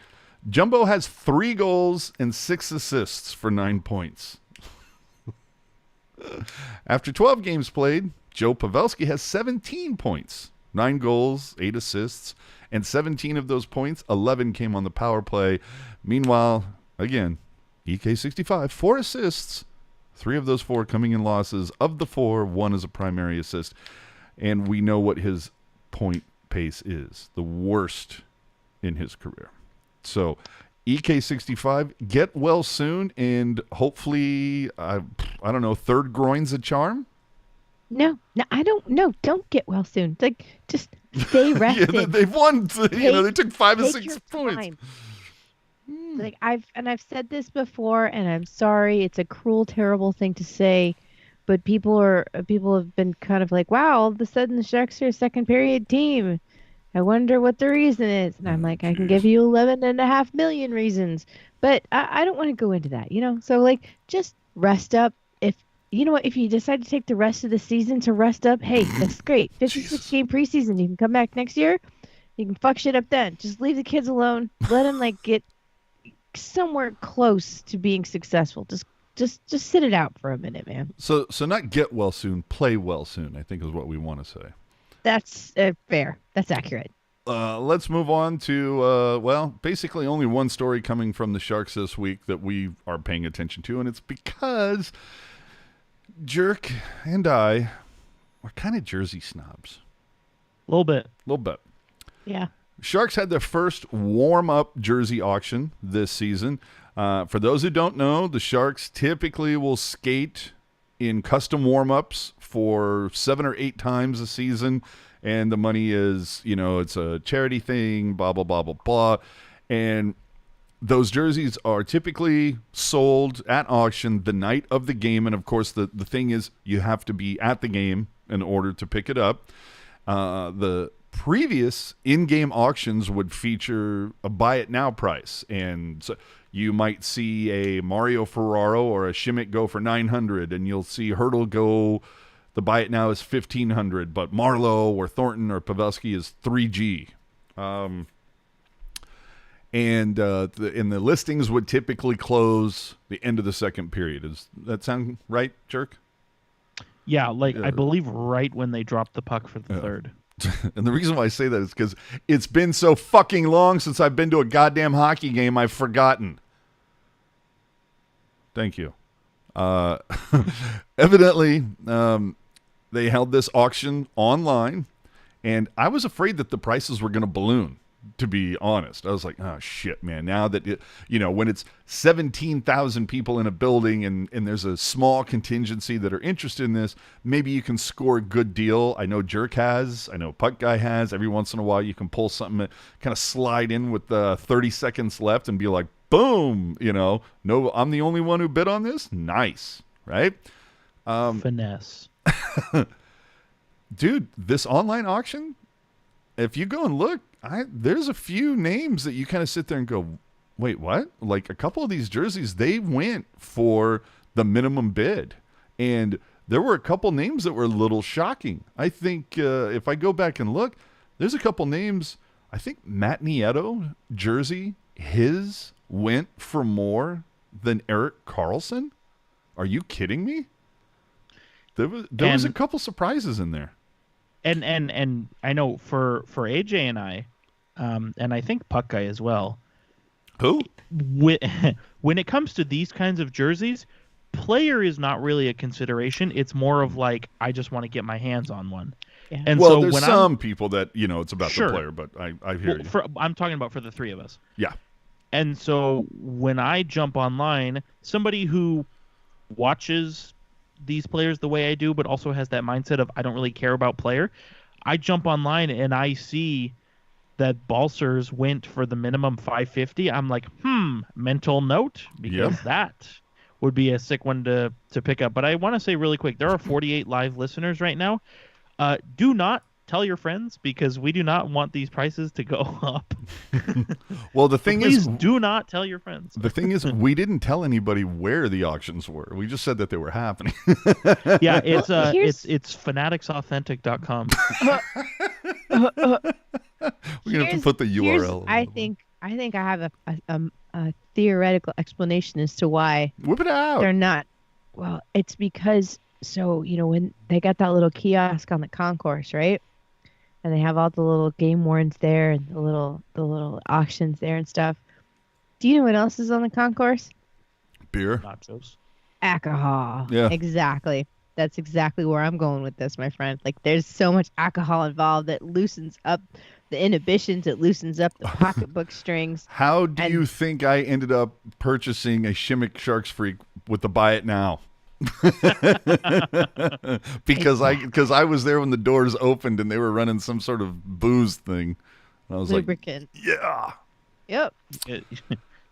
Jumbo has 3 goals and 6 assists for 9 points. After 12 games played, Joe Pavelski has 17 points, 9 goals, 8 assists, and 17 of those points, 11 came on the power play. Meanwhile, again, EK65, 4 assists, 3 of those 4 coming in losses. Of the 4, 1 is a primary assist. And we know what his point pace is, the worst in his career. So EK65, get well soon, and hopefully, I don't know, 3rd groin's a charm? No, I don't know. Don't get well soon. Like, just stay rested. Yeah, they've won. They took 5 and 6 points. Time. Like I've said this before, and I'm sorry. It's a cruel, terrible thing to say, but people have been kind of like, wow, all of a sudden the Sharks are a second period team. I wonder what the reason is. And I'm like, I can give you 11.5 million reasons, but I don't want to go into that, So like, just rest up. If you decide to take the rest of the season to rest up, hey, that's great. 56 game preseason. You can come back next year. You can fuck shit up then. Just leave the kids alone. Let them get somewhere close to being successful. Just sit it out for a minute, man. So not get well soon, play well soon, I think is what we want to say. That's fair. That's accurate. Let's move on to, basically only one story coming from the Sharks this week that we are paying attention to, and it's because Jerk and I are kind of Jersey snobs. little bit. Yeah. Sharks had their first warm-up jersey auction this season. For those who don't know, the Sharks typically will skate in custom warm-ups for 7 or 8 times a season, and the money is, it's a charity thing, blah, blah, blah, blah, blah. And those jerseys are typically sold at auction the night of the game, and of course the thing is you have to be at the game in order to pick it up. The previous in-game auctions would feature a buy-it-now price, and so you might see a Mario Ferraro or a Shimmick go for $900, and you'll see Hurdle go, the buy-it-now is $1,500, but Marlowe or Thornton or Pavelski is $3G. And the listings would typically close the end of the second period. Does that sound right, Jerk? Yeah, I believe right when they dropped the puck for the third. And the reason why I say that is because it's been so fucking long since I've been to a goddamn hockey game, I've forgotten. Thank you. Evidently, they held this auction online, and I was afraid that the prices were going to balloon. To be honest, I was like, oh shit, man. Now that when it's 17,000 people in a building and there's a small contingency that are interested in this, maybe you can score a good deal. I know Jerk has, I know Puck Guy has. Every once in a while you can pull something that kind of slide in with 30 seconds left and be like, boom, no, I'm the only one who bid on this. Nice, right? Finesse. Dude, this online auction, if you go and look, there's a few names that you kind of sit there and go, wait, what? Like a couple of these jerseys, they went for the minimum bid. And there were a couple names that were a little shocking. I think if I go back and look, there's a couple names. I think Matt Nieto jersey, his went for more than Erik Karlsson. Are you kidding me? There was a couple surprises in there. And I know for AJ and I, and I think Puck Guy as well. Who? When it comes to these kinds of jerseys, player is not really a consideration. It's more of like, I just want to get my hands on one. Yeah. And well, so there's when some people that, it's about Sure. the player, but I hear you. I'm talking about for the three of us. Yeah. And so when I jump online, somebody who watches these players the way I do, but also has that mindset of I don't really care about player, I jump online and I see that Balsers went for the minimum $550. I'm like, mental note, because that would be a sick one to pick up. But I want to say really quick, there are 48 live listeners right now. Do not tell your friends, because we do not want these prices to go up. Well, the thing Please is, do not tell your friends. the thing is, we didn't tell anybody where the auctions were. We just said that they were happening. Yeah, it's Here's- it's fanaticsAuthentic.com. We're gonna have to put the URL. I think I have a theoretical explanation as to why Whip it out. they're not. Well, it's because when they got that little kiosk on the concourse, right? And they have all the little game warrants there and the little auctions there and stuff. Do you know what else is on the concourse? Beer. Nachos. Alcohol. Yeah. Exactly. That's exactly where I'm going with this, my friend. Like, there's so much alcohol involved that loosens up the inhibitions. It loosens up the pocketbook strings. How do you think I ended up purchasing a Shimmick Sharks Freak with the buy it now? because I was there when the doors opened and they were running some sort of booze thing. And I was Lubricant. like, yeah. Yep.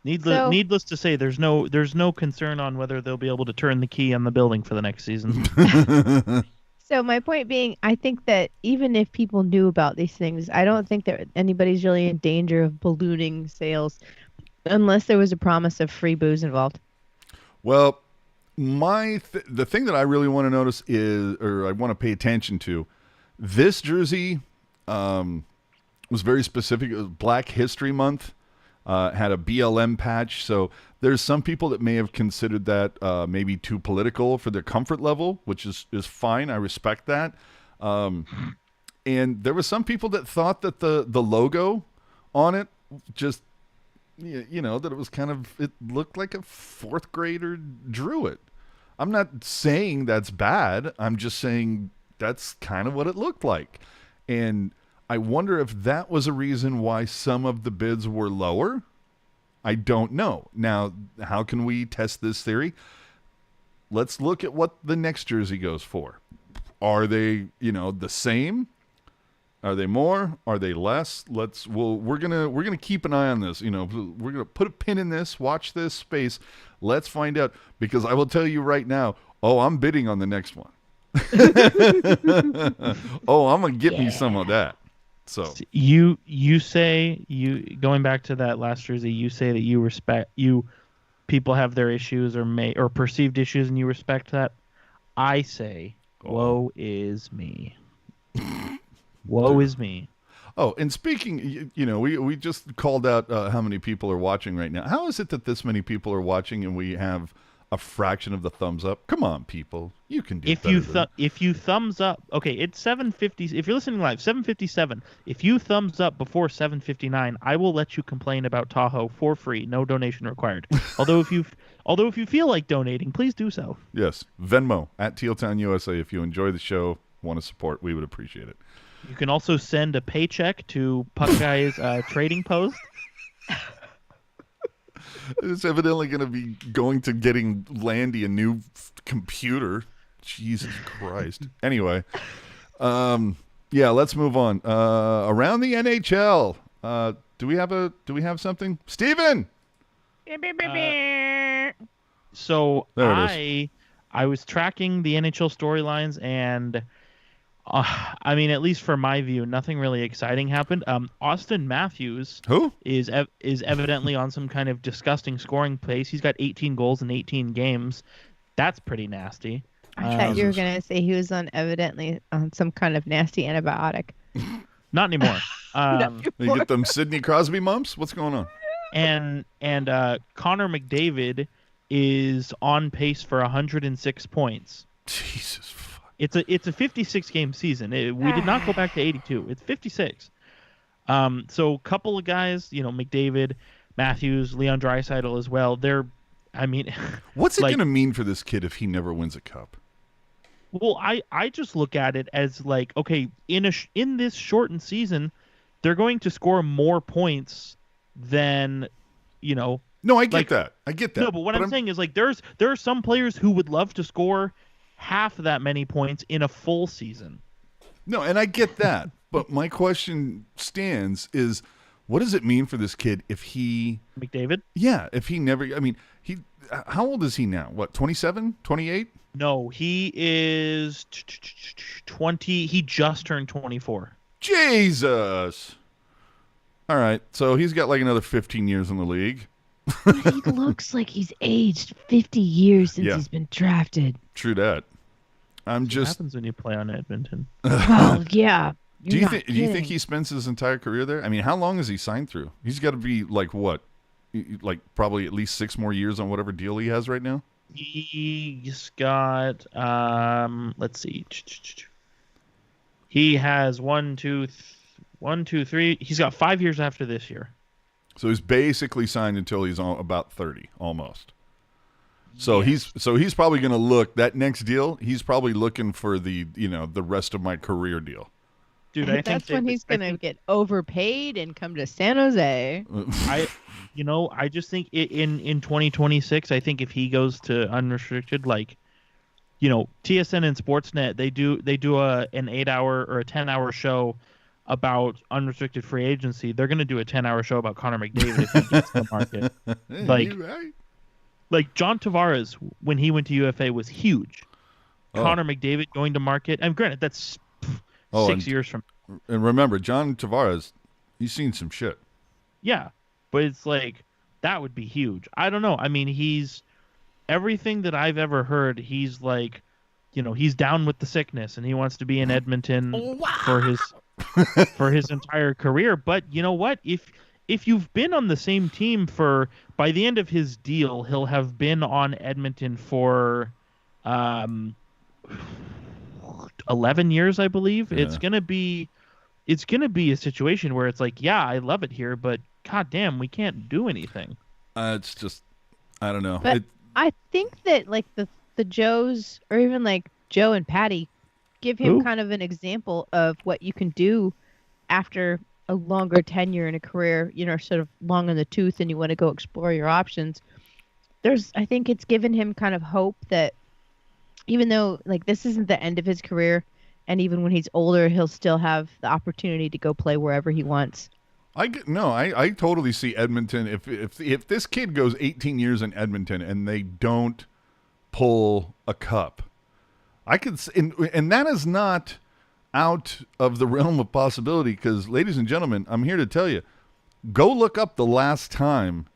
Needless to say, there's no concern on whether they'll be able to turn the key on the building for the next season. So my point being, I think that even if people knew about these things, I don't think that anybody's really in danger of ballooning sales unless there was a promise of free booze involved. Well, the thing that I really want to notice is, or I want to pay attention to, this jersey was very specific. It was Black History Month. Had a BLM patch, so there's some people that may have considered that maybe too political for their comfort level, which is fine. I respect that. And there were some people that thought that the logo on it just, that it was it looked like a fourth grader drew it. I'm not saying that's bad. I'm just saying that's kind of what it looked like. And I wonder if that was a reason why some of the bids were lower. I don't know. Now, how can we test this theory? Let's look at what the next jersey goes for. Are they, the same? Are they more? Are they less? We're gonna keep an eye on this. We're gonna put a pin in this, watch this space. Let's find out, because I will tell you right now, I'm bidding on the next one. I'm gonna get me some of that. So you say, going back to that last jersey, you say that people have their issues or perceived issues, and you respect that. I say, woe is me. Woe is me. Oh, and speaking, we just called out how many people are watching right now. How is it that this many people are watching and we have a fraction of the thumbs up? Come on, people. You can do better. If you thumbs up, okay, it's 7:50. If you're listening live, 7:57. If you thumbs up before 7:59, I will let you complain about Tahoe for free, no donation required. Although if you feel like donating, please do so. Yes, Venmo at Tealtown USA. If you enjoy the show, want to support, we would appreciate it. You can also send a paycheck to Puck Guy's trading post. It's evidently going to be going to getting Landy a new computer. Jesus Christ. Anyway, let's move on. Around the NHL, do we have something? Steven! So there I was tracking the NHL storylines, and at least for my view, nothing really exciting happened. Austin Matthews, who is evidently on some kind of disgusting scoring pace. He's got 18 goals in 18 games. That's pretty nasty. I thought you were gonna say he was evidently on some kind of nasty antibiotic. Not anymore. You get them Sidney Crosby mumps? What's going on? And Connor McDavid is on pace for 106 points. Jesus. It's a 56 game season. We did not go back to 82. It's 56. So a couple of guys, McDavid, Matthews, Leon Draisaitl as well. What's it going to mean for this kid if he never wins a cup? Well, I just look at it as like, okay, in this shortened season, they're going to score more points than, No, I get that. I get that. No, but what I'm saying is like there are some players who would love to score half that many points in a full season. No, and I get that. But my question stands is, what does it mean for this kid if he... McDavid? Yeah, if he never... how old is he now? What, 27, 28? No, he is 20. He just turned 24. Jesus! All right, so he's got like another 15 years in the league. But he looks like he's aged 50 years since he's been drafted. True that. What happens when you play on Edmonton? Well, yeah. Do you think he spends his entire career there? How long has he signed through? He's got to be like what? Like probably at least 6 more years on whatever deal he has right now? He's got let's see. He has 1, 2, 3. He's got 5 years after this year. So he's basically signed until he's about 30, almost. So he's probably going to look that next deal. He's probably looking for the rest of my career deal. Dude, I that's think when he's going to get overpaid and come to San Jose. I just think in 2026, I think if he goes to unrestricted, like, TSN and Sportsnet, they do an 8-hour or a 10-hour show about unrestricted free agency. They're going to do a 10-hour show about Connor McDavid if he gets to the market. Like John Tavares, when he went to UFA, was huge. Connor McDavid going to market, and granted, that's 6 years from. And remember, John Tavares, he's seen some shit. Yeah, but it's like that would be huge. I don't know. He's everything that I've ever heard. He's like, he's down with the sickness, and he wants to be in Edmonton for his entire career. But you know what? If you've been on the same team by the end of his deal, he'll have been on Edmonton for 11 years, I believe. Yeah. It's gonna be a situation where it's like, yeah, I love it here, but goddamn, we can't do anything. It's just, I don't know. But I think that like the Joes, or even like Joe and Patty, give him kind of an example of what you can do after a longer tenure in a career, sort of long in the tooth, and you want to go explore your options. I think it's given him kind of hope that even though like this isn't the end of his career, and even when he's older, he'll still have the opportunity to go play wherever he wants. I totally see Edmonton. If this kid goes 18 years in Edmonton and they don't pull a cup, I could, and that is not out of the realm of possibility. Because, ladies and gentlemen, I'm here to tell you, go look up the last time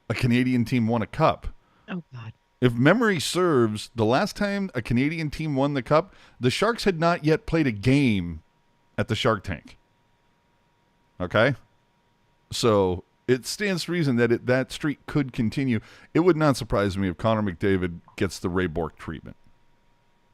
a Canadian team won a cup. Oh God. If memory serves, the last time a Canadian team won the cup, the Sharks had not yet played a game at the Shark Tank. Okay? So it stands to reason that that streak could continue. It would not surprise me if Connor McDavid gets the Ray Bourque treatment.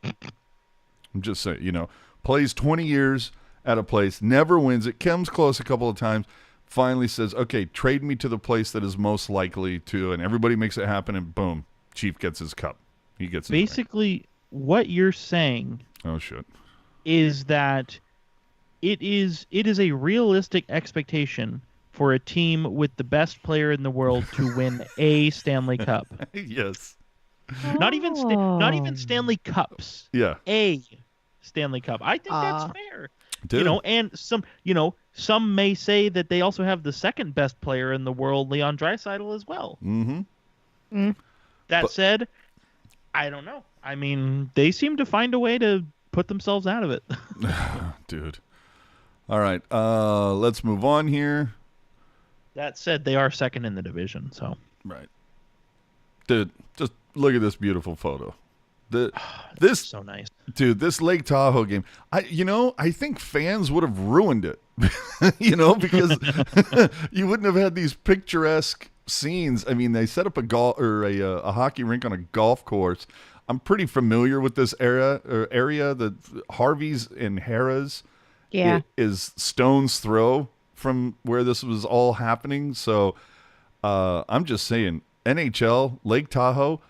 I'm just saying, plays 20 years at a place, never wins it, comes close a couple of times, finally says, okay, trade me to the place that is most likely to, and everybody makes it happen, and boom, Chief gets his cup. He gets his basically ring. What you're saying is that it is a realistic expectation for a team with the best player in the world to win a Stanley Cup. Yes. Not even Stanley Cups. Yeah. A Stanley Cup. I think that's fair. Dude. And some may say that they also have the second best player in the world, Leon Draisaitl, as well. Mm-hmm. That said, I don't know. I mean, they seem to find a way to put themselves out of it. Dude. All right. Let's move on here. That said, they are second in the division, so. Right. Dude, just look at this beautiful photo. This so nice. Dude, this Lake Tahoe game. I think fans would have ruined it. Because you wouldn't have had these picturesque scenes. I mean, they set up a hockey rink on a golf course. I'm pretty familiar with this area. The Harvey's and Harrah's is stone's throw from where this was all happening. So I'm just saying, NHL, Lake Tahoe,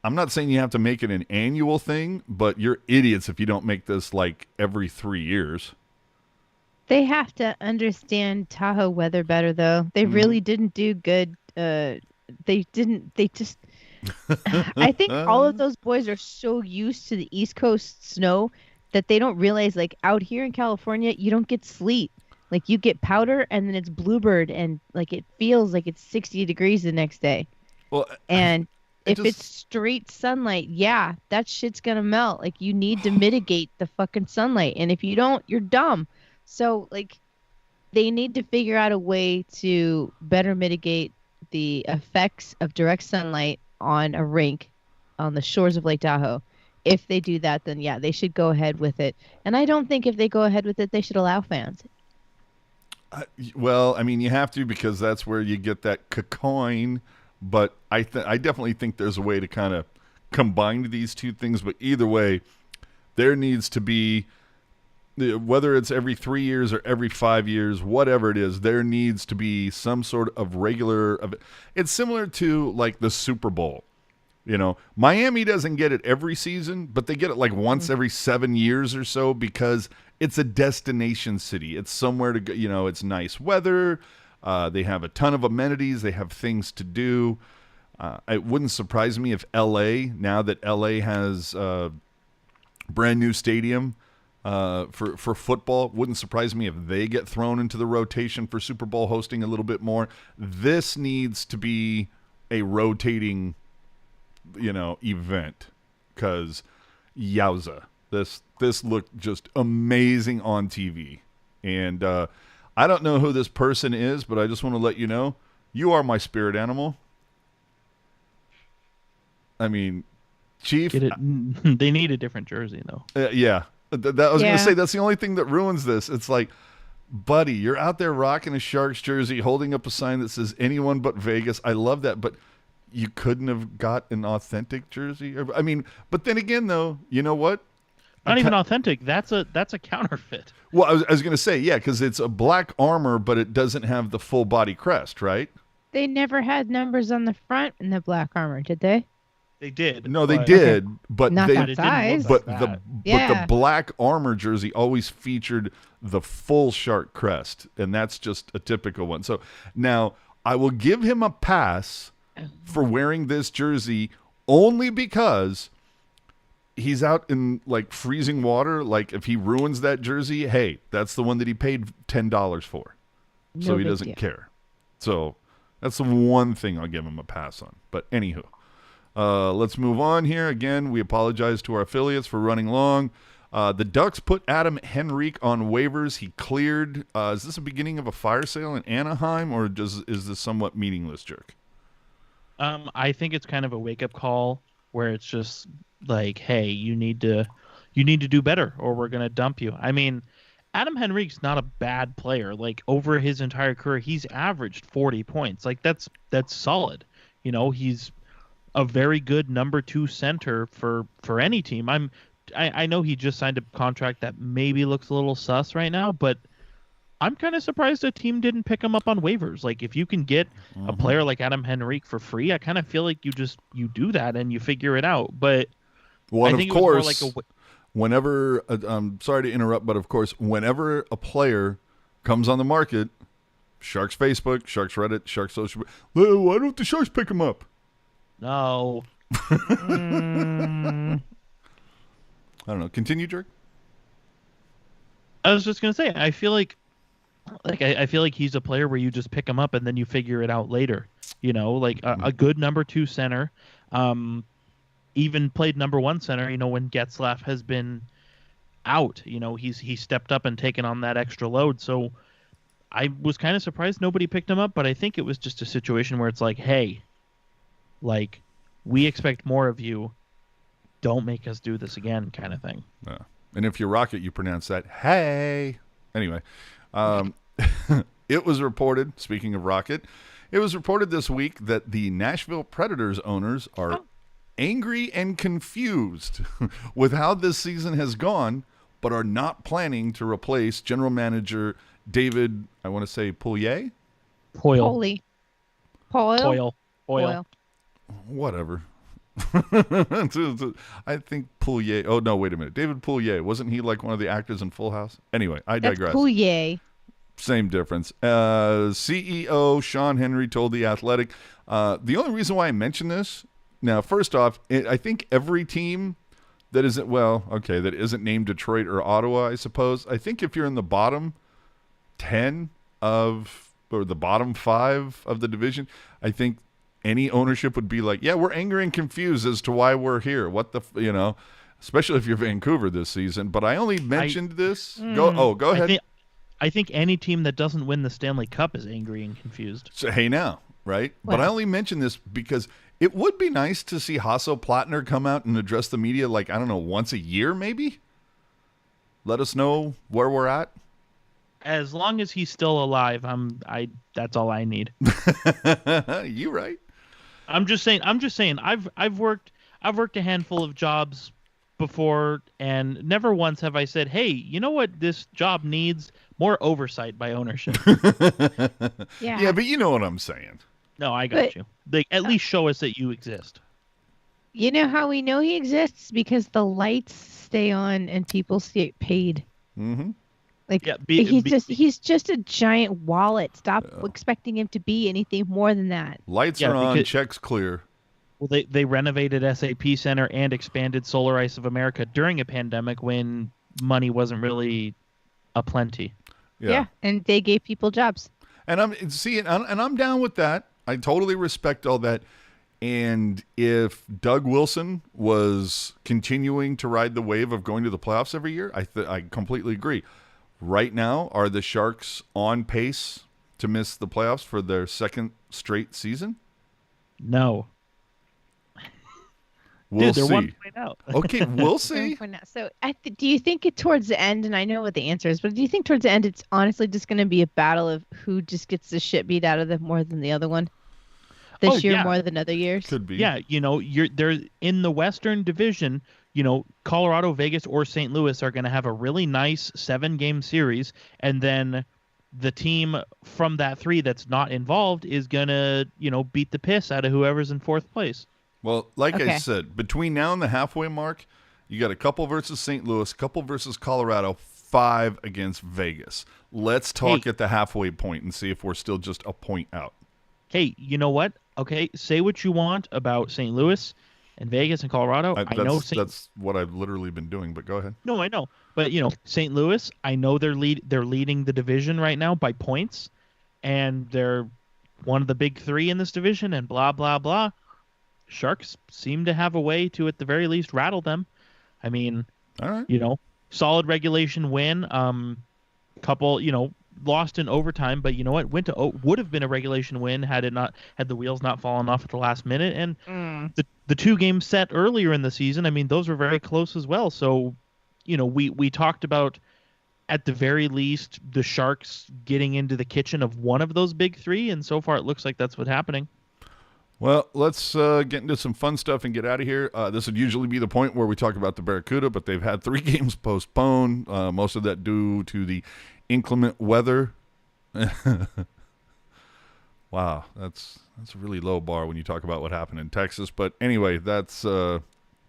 I'm not saying you have to make it an annual thing, but you're idiots if you don't make this like every 3 years. They have to understand Tahoe weather better, though. They really didn't do good. I think all of those boys are so used to the East Coast snow that they don't realize, like, out here in California, you don't get sleet. Like, you get powder, and then it's bluebird, and, like, it feels like it's 60 degrees the next day. Well, and if it's straight sunlight, that shit's going to melt. Like, you need to mitigate the fucking sunlight. And if you don't, you're dumb. So, like, they need to figure out a way to better mitigate the effects of direct sunlight on a rink on the shores of Lake Tahoe. If they do that, then, they should go ahead with it. And I don't think if they go ahead with it, they should allow fans. Well, I mean, you have to, because that's where you get that coin. But I definitely think there's a way to kind of combine these two things. But either way, there needs to be, whether it's every 3 years or every 5 years, whatever it is, there needs to be some sort of regular. It's similar to like the Super Bowl. Miami doesn't get it every season, but they get it like once every 7 years or so, because it's a destination city. It's somewhere to go. It's nice weather. They have a ton of amenities. They have things to do. It wouldn't surprise me if LA, now that LA has a brand new stadium for football, wouldn't surprise me if they get thrown into the rotation for Super Bowl hosting a little bit more. This needs to be a rotating, event, because yowza, this looked just amazing on TV. And I don't know who this person is, but I just want to let you know, you are my spirit animal. I mean, Chief. They need a different jersey, though. Yeah. I was going to say, that's the only thing that ruins this. It's like, buddy, you're out there rocking a Sharks jersey, holding up a sign that says anyone but Vegas. I love that, but you couldn't have got an authentic jersey. I mean, but then again, though, you know what? Not even authentic. That's a counterfeit. Well, I was going to say, because it's a black armor, but it doesn't have the full body crest, right? They never had numbers on the front in the black armor, did they? They did. No, they but- did, but Not they that But it didn't size. look but like the that. but Yeah. the black armor jersey always featured the full shark crest, and that's just a typical one. So now I will give him a pass for wearing this jersey only because he's out in like freezing water. Like if he ruins that jersey, hey, that's the one that he paid $10 for, so No he big doesn't deal. care. So that's the one thing I'll give him a pass on. But anywho. Let's move on here. Again, we apologize to our affiliates for running long. The Ducks put Adam Henrique on waivers. He cleared. Is this the beginning of a fire sale in Anaheim, or is this somewhat meaningless, Jerk? I think it's kind of a wake up call where it's just like, hey, you need to do better, or we're gonna dump you. I mean, Adam Henrique's not a bad player. Like over his entire career, he's averaged 40 points. Like that's solid. You know, he's a very good number 2 center for any team. I know he just signed a contract that maybe looks a little sus right now, but I'm kind of surprised a team didn't pick him up on waivers. Like if you can get a player like Adam Henrique for free, I kind of feel like you do that and you figure it out. But Well, I and think of it was more course, like a whenever I'm sorry to interrupt, but of course, whenever a player comes on the market, Sharks Facebook, Sharks Reddit, Sharks social, well, why don't the Sharks pick him up? no. I don't know. Continue, Jerk. I was just gonna say, I feel like I feel like he's a player where you just pick him up and then you figure it out later. You know, like a good number 2 center, even played number 1 center. You know, when Getzlaf has been out, you know, he stepped up and taken on that extra load. So I was kind of surprised nobody picked him up, but I think it was just a situation where it's like, hey, like we expect more of you. Don't make us do this again, kind of thing. Yeah. And if you rock it, you pronounce that hey. Anyway, it was reported, speaking of Rocket, it was reported this week that the Nashville Predators owners are angry and confused with how this season has gone, but are not planning to replace general manager David, I want to say Pouliot? Poil. Holy. Oil. Whatever. I think Pouliot. Oh, no, wait a minute. David Pouliot. Wasn't he like one of the actors in Full House? Anyway, I That's digress. Pouliot. Same difference. CEO Sean Henry told The Athletic. The only reason why I mention this, now, first off, I think every team that isn't, that isn't named Detroit or Ottawa, I suppose. I think if you're in the bottom 10 or the bottom 5 of the division, I think any ownership would be like, yeah, we're angry and confused as to why we're here. What the, especially if you're Vancouver this season. But I only mentioned this. Go ahead. I think any team that doesn't win the Stanley Cup is angry and confused. So, hey now, right? But I only mention this because it would be nice to see Hasso Plattner come out and address the media like, I don't know, once a year maybe? Let us know where we're at. As long as he's still alive, that's all I need. You right. I'm just saying I've worked a handful of jobs before, and never once have I said, hey, you know what this job needs? More oversight by ownership. Yeah. Yeah, but you know what I'm saying. No, I got But- you. Like, at least show us that you exist. You know how we know he exists? Because the lights stay on and people get paid. Mm-hmm. Like Yeah, he's just a giant wallet. Stop expecting him to be anything more than that. Lights Yeah, are on, because- checks clear. Well, they renovated SAP Center and expanded Solar Ice of America during a pandemic when money wasn't really aplenty. Yeah. And they gave people jobs. And I'm down with that. I totally respect all that. And if Doug Wilson was continuing to ride the wave of going to the playoffs every year, I completely agree. Right now, are the Sharks on pace to miss the playoffs for their second straight season? No. We'll Dude, they're see. 1 point out. Okay, we'll see. For now. So do you think towards the end, and I know what the answer is, but do you think towards the end it's honestly just going to be a battle of who just gets the shit beat out of them more than the other one? This year yeah. more than other years? Could be. Yeah, they're in the Western Division. Colorado, Vegas, or St. Louis are going to have a really nice 7-game series, and then the team from that 3 that's not involved is going to, beat the piss out of whoever's in 4th place. Well, like I Okay. said, between now and the halfway mark, you got a couple versus St. Louis, couple versus Colorado, 5 against Vegas. Let's talk Hey. at the halfway point and see if we're still just a point out. Hey, you know what? Okay, say what you want about St. Louis and Vegas and Colorado. I know That's what I've literally been doing, but go ahead. No, I know. But St. Louis, I know they're leading the division right now by points, and they're one of the big 3 in this division, and blah blah blah. Sharks seem to have a way to, at the very least, rattle them. I mean, All right. Solid regulation win. Couple, lost in overtime, but you know what? Would have been a regulation win had the wheels not fallen off at the last minute. And the 2 games set earlier in the season, I mean, those were very close as well. So, we talked about, at the very least, the Sharks getting into the kitchen of one of those big 3, and so far it looks like that's what's happening. Well, let's get into some fun stuff and get out of here. This would usually be the point where we talk about the Barracuda, but they've had 3 games postponed, most of that due to the inclement weather. Wow, that's a really low bar when you talk about what happened in Texas. But anyway, it's a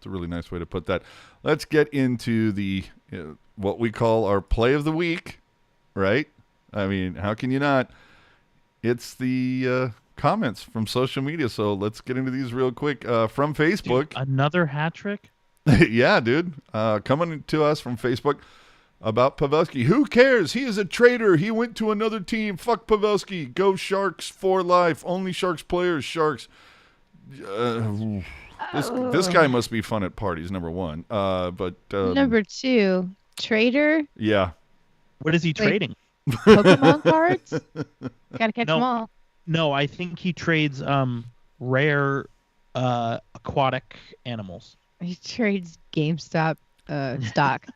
really nice way to put that. Let's get into the what we call our play of the week, right? I mean, how can you not? It's the comments from social media. So let's get into these real quick. From Facebook. Dude, another hat trick? Yeah, dude. Coming to us from Facebook about Pavelski. Who cares? He is a traitor. He went to another team. Fuck Pavelski. Go Sharks for life. Only Sharks players. Sharks. This guy must be fun at parties, number 1. But Number 2, traitor. Yeah. What is he trading? Pokemon cards. Gotta catch them all. No, I think he trades rare aquatic animals. He trades GameStop stock.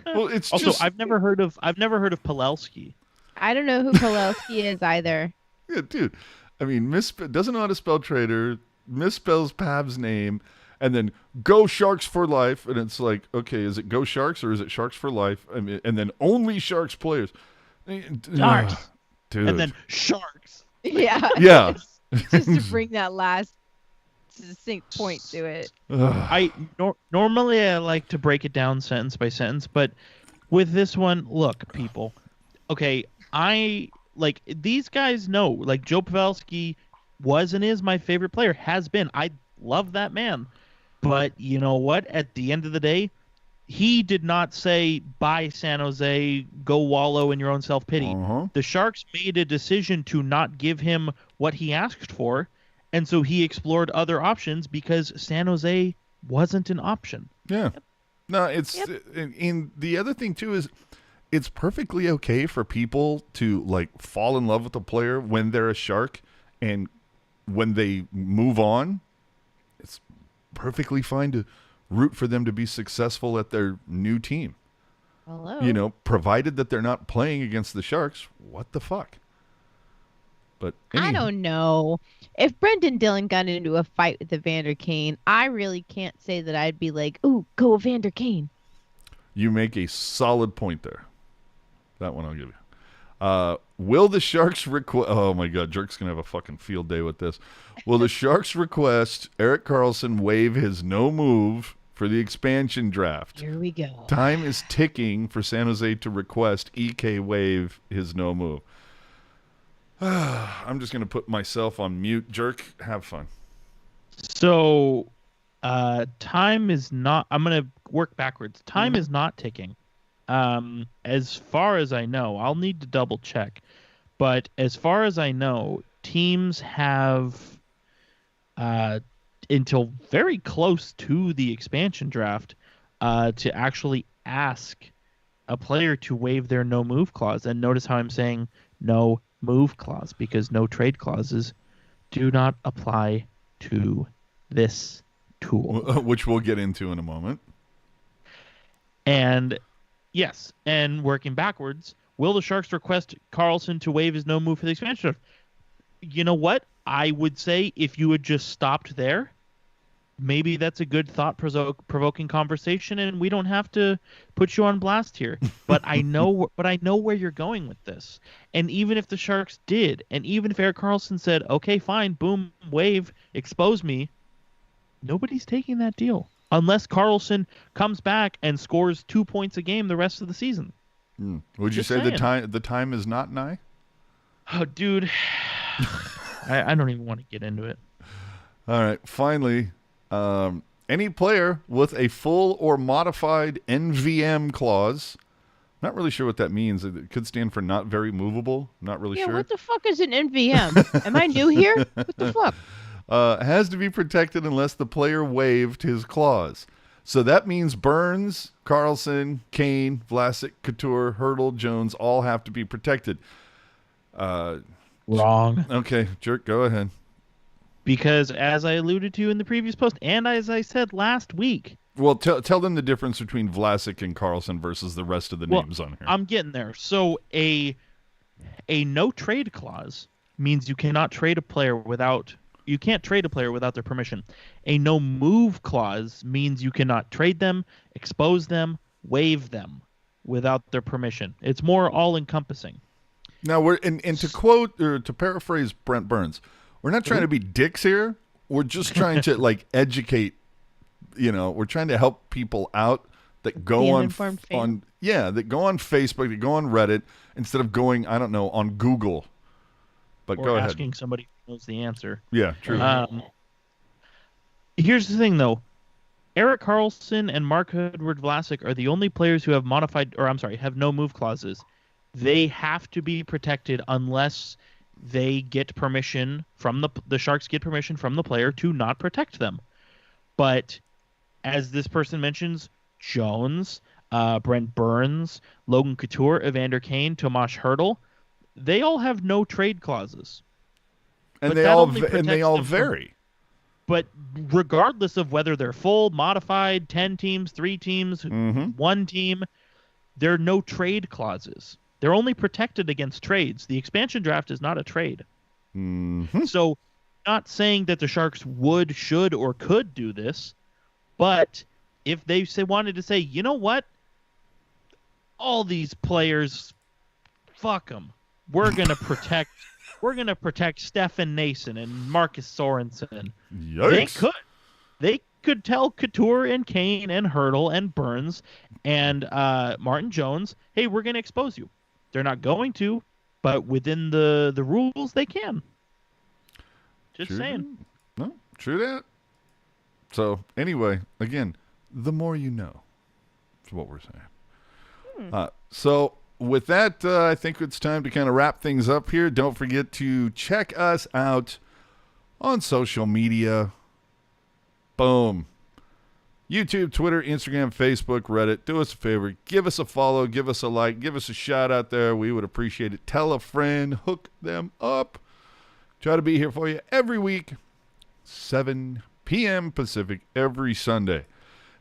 Well, it's Also, just... I've never heard of Palelski. I don't know who Palelski is either. Yeah, dude. I mean, doesn't know how to spell trader, misspells Pav's name, and then go Sharks for life. And it's like, okay, is it go Sharks or is it Sharks for life? I mean, and then only Sharks players. Sharks. Dude. And then Sharks. Yeah. Yeah. Just to bring that last succinct point to it. Normally I like to break it down sentence by sentence, but with this one, look, people. Okay, these guys know, like, Joe Pavelski was and is my favorite player, has been. I love that man. But you know what? At the end of the day, he did not say, bye, San Jose, go wallow in your own self-pity. The Sharks made a decision to not give him what he asked for, and so he explored other options because San Jose wasn't an option. Yeah. No, it's... And the other thing, too, is it's perfectly okay for people to, like, fall in love with a player when they're a Shark, and when they move on, it's perfectly fine to root for them to be successful at their new team. Hello. Provided that they're not playing against the Sharks. What the fuck? But I don't know. If Brendan Dillon got into a fight with Evander Kane, I really can't say that I'd be like, ooh, go Evander Kane. You make a solid point there. That one I'll give you. Will the Sharks request... Oh, my God. Jerk's going to have a fucking field day with this. Will the Sharks request Erik Karlsson waive his no move for the expansion draft? Here we go. Time is ticking for San Jose to request EK waive his no move. I'm just going to put myself on mute. Jerk, have fun. So, time is not... I'm going to work backwards. Time is not ticking. As far as I know, I'll need to double check, but as far as I know, teams have until very close to the expansion draft to actually ask a player to waive their no move clause. And notice how I'm saying no move clause, because no trade clauses do not apply to this tool, which we'll get into in a moment. And yes, and working backwards, will the Sharks request Karlsson to waive his no move for the expansion draft? You know what? I would say if you had just stopped there, maybe that's a good thought-provoking conversation, and we don't have to put you on blast here. But I know where you're going with this. And even if the Sharks did, and even if Erik Karlsson said, "Okay, fine, boom, waive, expose me," Nobody's taking that deal unless Karlsson comes back and scores 2 points a game the rest of the season. Would you Just say saying. the time is not nigh? Oh, dude, I don't even want to get into it. All right. Finally, any player with a full or modified NVM clause. Not really sure what that means. It could stand for not very movable. Not really Yeah, sure. what the fuck is an NVM? Am I new here? What the fuck? Has to be protected unless the player waived his clause. So that means Burns, Karlsson, Kane, Vlasic, Couture, Hurdle, Jones all have to be protected. Wrong. Okay, Jerk, go ahead. Because as I alluded to in the previous post, and as I said last week, Well, tell them the difference between Vlasic and Karlsson versus the rest of the names on here. I'm getting there. So a no trade clause means you can't trade a player without their permission. A no move clause means you cannot trade them, expose them, waive them without their permission. It's more all encompassing. Now we're and to quote or to paraphrase Brent Burns, we're not trying to be dicks here. We're just trying to like educate. We're trying to help people out that go Be an on informed fan. that go on Facebook, that go on Reddit instead of going, I don't know, on Google. But Or go ahead. asking somebody who knows the answer. Yeah, true. Here's the thing, though. Erik Karlsson and Marc-Edouard Vlasic are the only players who have have no move clauses. They have to be protected unless they get permission from the Sharks get permission from the player to not protect them. But as this person mentions, Jones, Brent Burns, Logan Couture, Evander Kane, Tomas Hurdle, they all have no trade clauses. and but they that all only and they protects all them from- vary. But regardless of whether they're full, modified, 10 teams, 3 teams, 1 team, there are no trade clauses. They're only protected against trades. The expansion draft is not a trade. So not saying that the Sharks would, should, or could do this, but if they wanted to say, you know what? All these players, fuck them. We're going to protect Stefan Nason and Marcus Sorensen. Yikes. They could tell Couture and Kane and Hurdle and Burns and Martin Jones, hey, we're going to expose you. They're not going to, but within the rules, they can. Just True saying. that. No, true that. So anyway, again, the more you know. That's what we're saying. So with that, I think it's time to kind of wrap things up here. Don't forget to check us out on social media. Boom. YouTube, Twitter, Instagram, Facebook, Reddit. Do us a favor. Give us a follow. Give us a like. Give us a shout out there. We would appreciate it. Tell a friend. Hook them up. Try to be here for you every week. 7 p.m. Pacific every Sunday.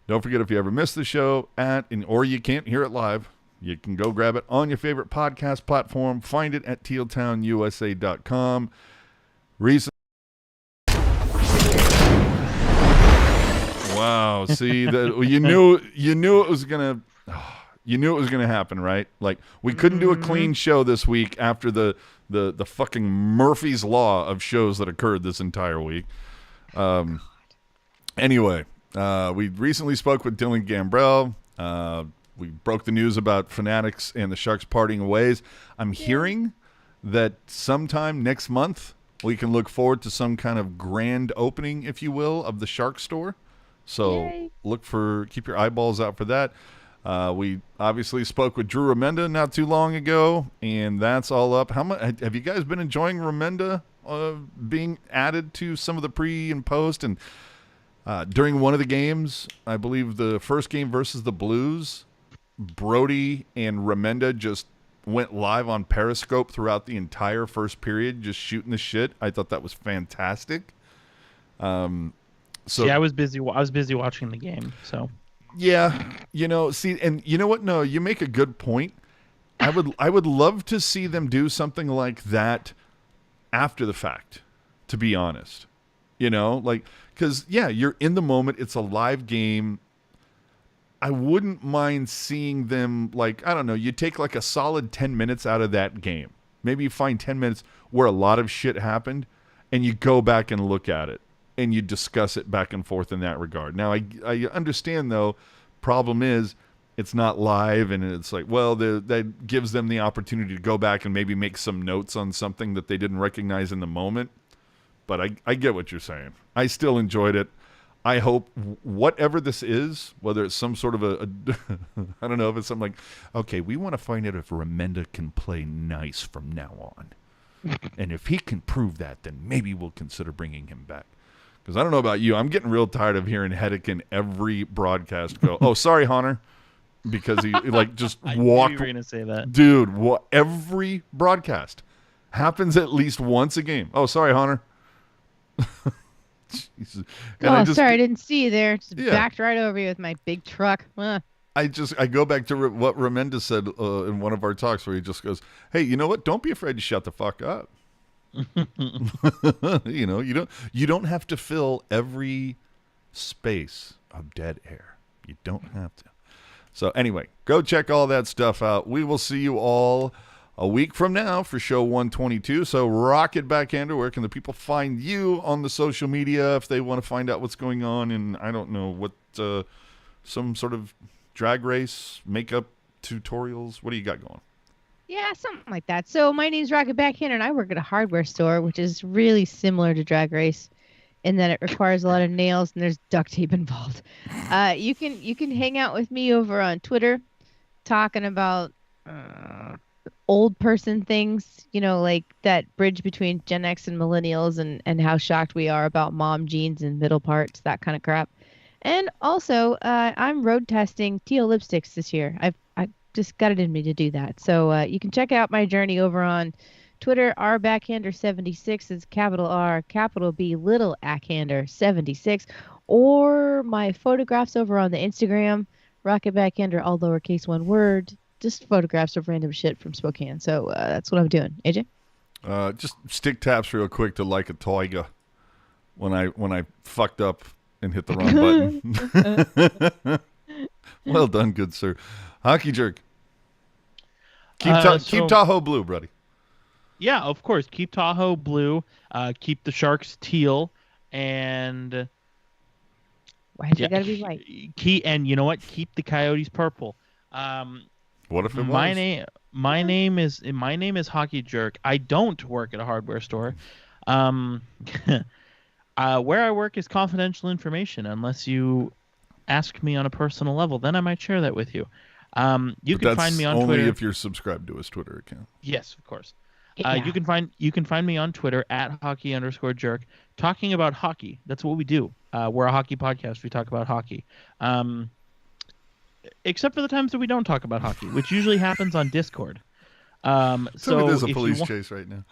Don't forget, if you ever miss the show or you can't hear it live, you can go grab it on your favorite podcast platform. Find it at tealtownusa.com. Wow, see that you knew it was gonna happen, right? Like we couldn't do a clean show this week after the fucking Murphy's Law of shows that occurred this entire week. Anyway, we recently spoke with Dylan Gambrell. We broke the news about Fanatics and the Sharks parting ways. I'm hearing that sometime next month we can look forward to some kind of grand opening, if you will, of the Shark store. So Yay. keep your eyeballs out for that. We obviously spoke with Drew Remenda not too long ago, and that's all up. How much have you guys been enjoying Remenda being added to some of the pre and post? And during one of the games, I believe the first game versus the Blues, Brody and Remenda just went live on Periscope throughout the entire first period, just shooting the shit. I thought that was fantastic. So I was busy watching the game, so yeah, see, and you know what? No, you make a good point. I would love to see them do something like that after the fact, to be honest. Because you're in the moment. It's a live game. I wouldn't mind seeing them, like, I don't know, you take like a solid 10 minutes out of that game. Maybe you find 10 minutes where a lot of shit happened and you go back and look at it. and you discuss it back and forth in that regard. Now, I understand, though, problem is it's not live, and it's like, well, that gives them the opportunity to go back and maybe make some notes on something that they didn't recognize in the moment. But I get what you're saying. I still enjoyed it. I hope whatever this is, whether it's some sort of a I don't know if it's something like, okay, we want to find out if Remenda can play nice from now on. And if he can prove that, then maybe we'll consider bringing him back. Because I don't know about you, I'm getting real tired of hearing Hedeken every broadcast go, oh, sorry, Hunter. Because he like just I walked. knew you were gonna say that. Dude, every broadcast happens at least once a game. Oh, sorry, Hunter. Jesus. And sorry, I didn't see you there. Just Yeah. backed right over you with my big truck. I go back to what Remenda said in one of our talks, where he just goes, "Hey, you know what? Don't be afraid to shut the fuck up. You don't have to fill every space of dead air. You don't have to." So anyway, go check all that stuff out. We will see you all a week from now for show 122. So Rocket Backhander, where can the people find you on the social media if they want to find out what's going on in, I don't know, what some sort of drag race, makeup tutorials? What do you got going? Yeah, something like that. So my name's Rocket Backhander, and I work at a hardware store, which is really similar to Drag Race in that it requires a lot of nails and there's duct tape involved. You can hang out with me over on Twitter, talking about old person things, like that bridge between Gen X and millennials, and how shocked we are about mom jeans and middle parts, that kind of crap. And also, I'm road testing teal lipsticks this year. I just got it in me to do that. So you can check out my journey over on Twitter. rbackhander76 is capital R, capital B, little ackhander 76, or my photographs over on the Instagram, Rocket Backhander, all lowercase, one word. Just photographs of random shit from Spokane. So that's what I'm doing. AJ? Just stick taps real quick to like a tiger when I fucked up and hit the wrong button. Well done, good sir. Hockey Jerk. Keep Tahoe blue, buddy. Yeah, of course. Keep Tahoe blue. Keep the Sharks teal, and Why's it gotta be white? And you know what? Keep the Coyotes purple. What if it my was? My name is Hockey Jerk. I don't work at a hardware store. Where I work is confidential information unless you ask me on a personal level. Then I might share that with you. You can find me on only Twitter. if you're subscribed to his Twitter account. Yes, of course. Yeah. You can find me on Twitter at @hockey_jerk, talking about hockey. That's what we do. We're a hockey podcast. We talk about hockey. Except for the times that we don't talk about hockey, which usually happens on Discord. Tell me there's a if police you chase right now.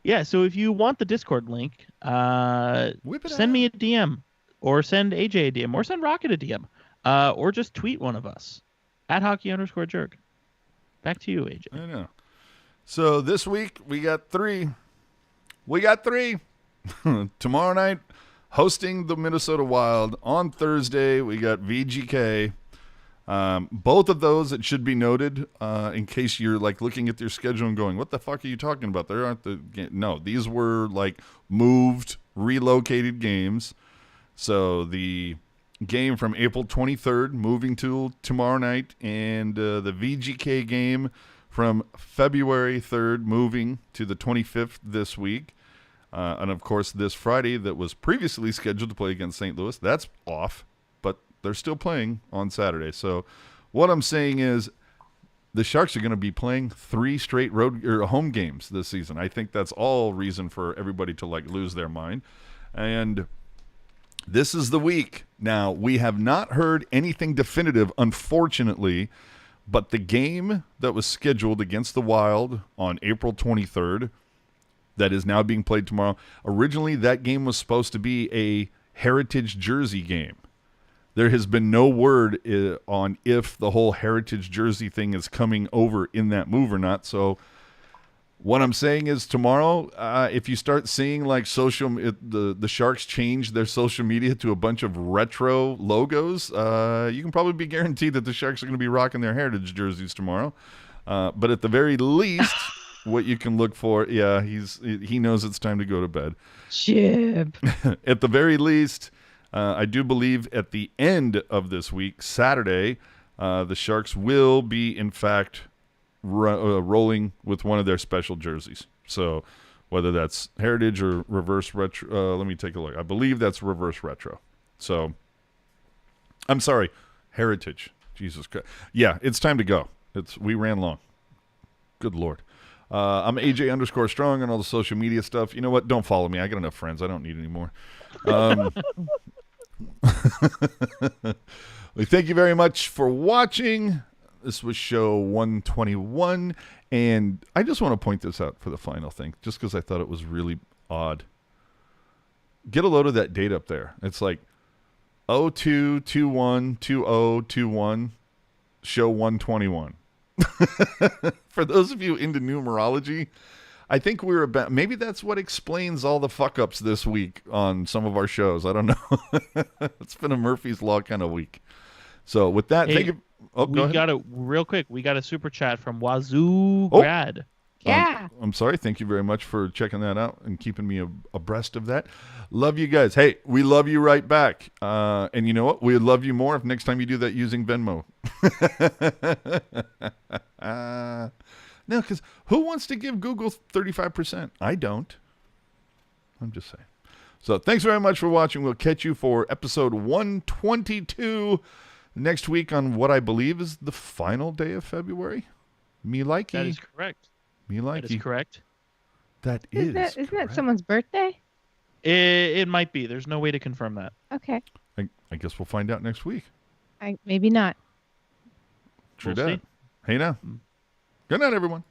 Yeah, so if you want the Discord link, Whip it send me a out. DM, or send AJ a DM, or send Rocket a DM, or just tweet one of us at @hockey_jerk. Back to you, AJ. I know. So this week we got three. Tomorrow night, hosting the Minnesota Wild. On Thursday, we got VGK. Both of those, it should be noted, in case you're like looking at their schedule and going, what the fuck are you talking about? There aren't no, these were like moved, relocated games. So the game from April 23rd moving to tomorrow night, and the VGK game from February 3rd moving to the 25th this week. And of course, this Friday that was previously scheduled to play against St. Louis, that's off, but they're still playing on Saturday. So what I'm saying is the Sharks are going to be playing 3 straight road or home games this season. I think that's all reason for everybody to like lose their mind. And this is the week. Now, we have not heard anything definitive, unfortunately, but the game that was scheduled against the Wild on April 23rd that is now being played tomorrow, originally that game was supposed to be a Heritage Jersey game. There has been no word on if the whole Heritage Jersey thing is coming over in that move or not. So what I'm saying is tomorrow, if you start seeing like the Sharks change their social media to a bunch of retro logos, you can probably be guaranteed that the Sharks are going to be rocking their Heritage jerseys tomorrow. But at the very least, what you can look for. Yeah, he knows it's time to go to bed. Chip. At the very least, I do believe at the end of this week, Saturday, the Sharks will be, in fact, rolling with one of their special jerseys. So whether that's Heritage or Reverse Retro, let me take a look. I believe that's Reverse Retro. So I'm sorry, Heritage. Jesus Christ. Yeah, it's time to go. We ran long. Good Lord. I'm AJ_Strong on all the social media stuff. You know what? Don't follow me. I got enough friends. I don't need any more. Thank you very much for watching. This was show 121. And I just want to point this out for the final thing, just because I thought it was really odd. Get a load of that date up there. It's like 02212021 show 121. For those of you into numerology, I think we're about, maybe that's what explains all the fuck ups this week on some of our shows. I don't know. It's been a Murphy's Law kind of week. So with that, thank you. Oh, we got a real quick. We got a super chat from Wazoo Grad. Yeah. I'm sorry. Thank you very much for checking that out and keeping me abreast of that. Love you guys. Hey, we love you right back. And you know what? We'd love you more if next time you do that using Venmo. No, because who wants to give Google 35%? I don't. I'm just saying. So thanks very much for watching. We'll catch you for episode 122 next week on what I believe is the final day of February. Me likey. That is correct. Me likey. That is correct. Isn't that someone's birthday? It might be. There's no way to confirm that. Okay. I guess we'll find out next week. Maybe not. True We'll that. see. Hey now. Good night, everyone.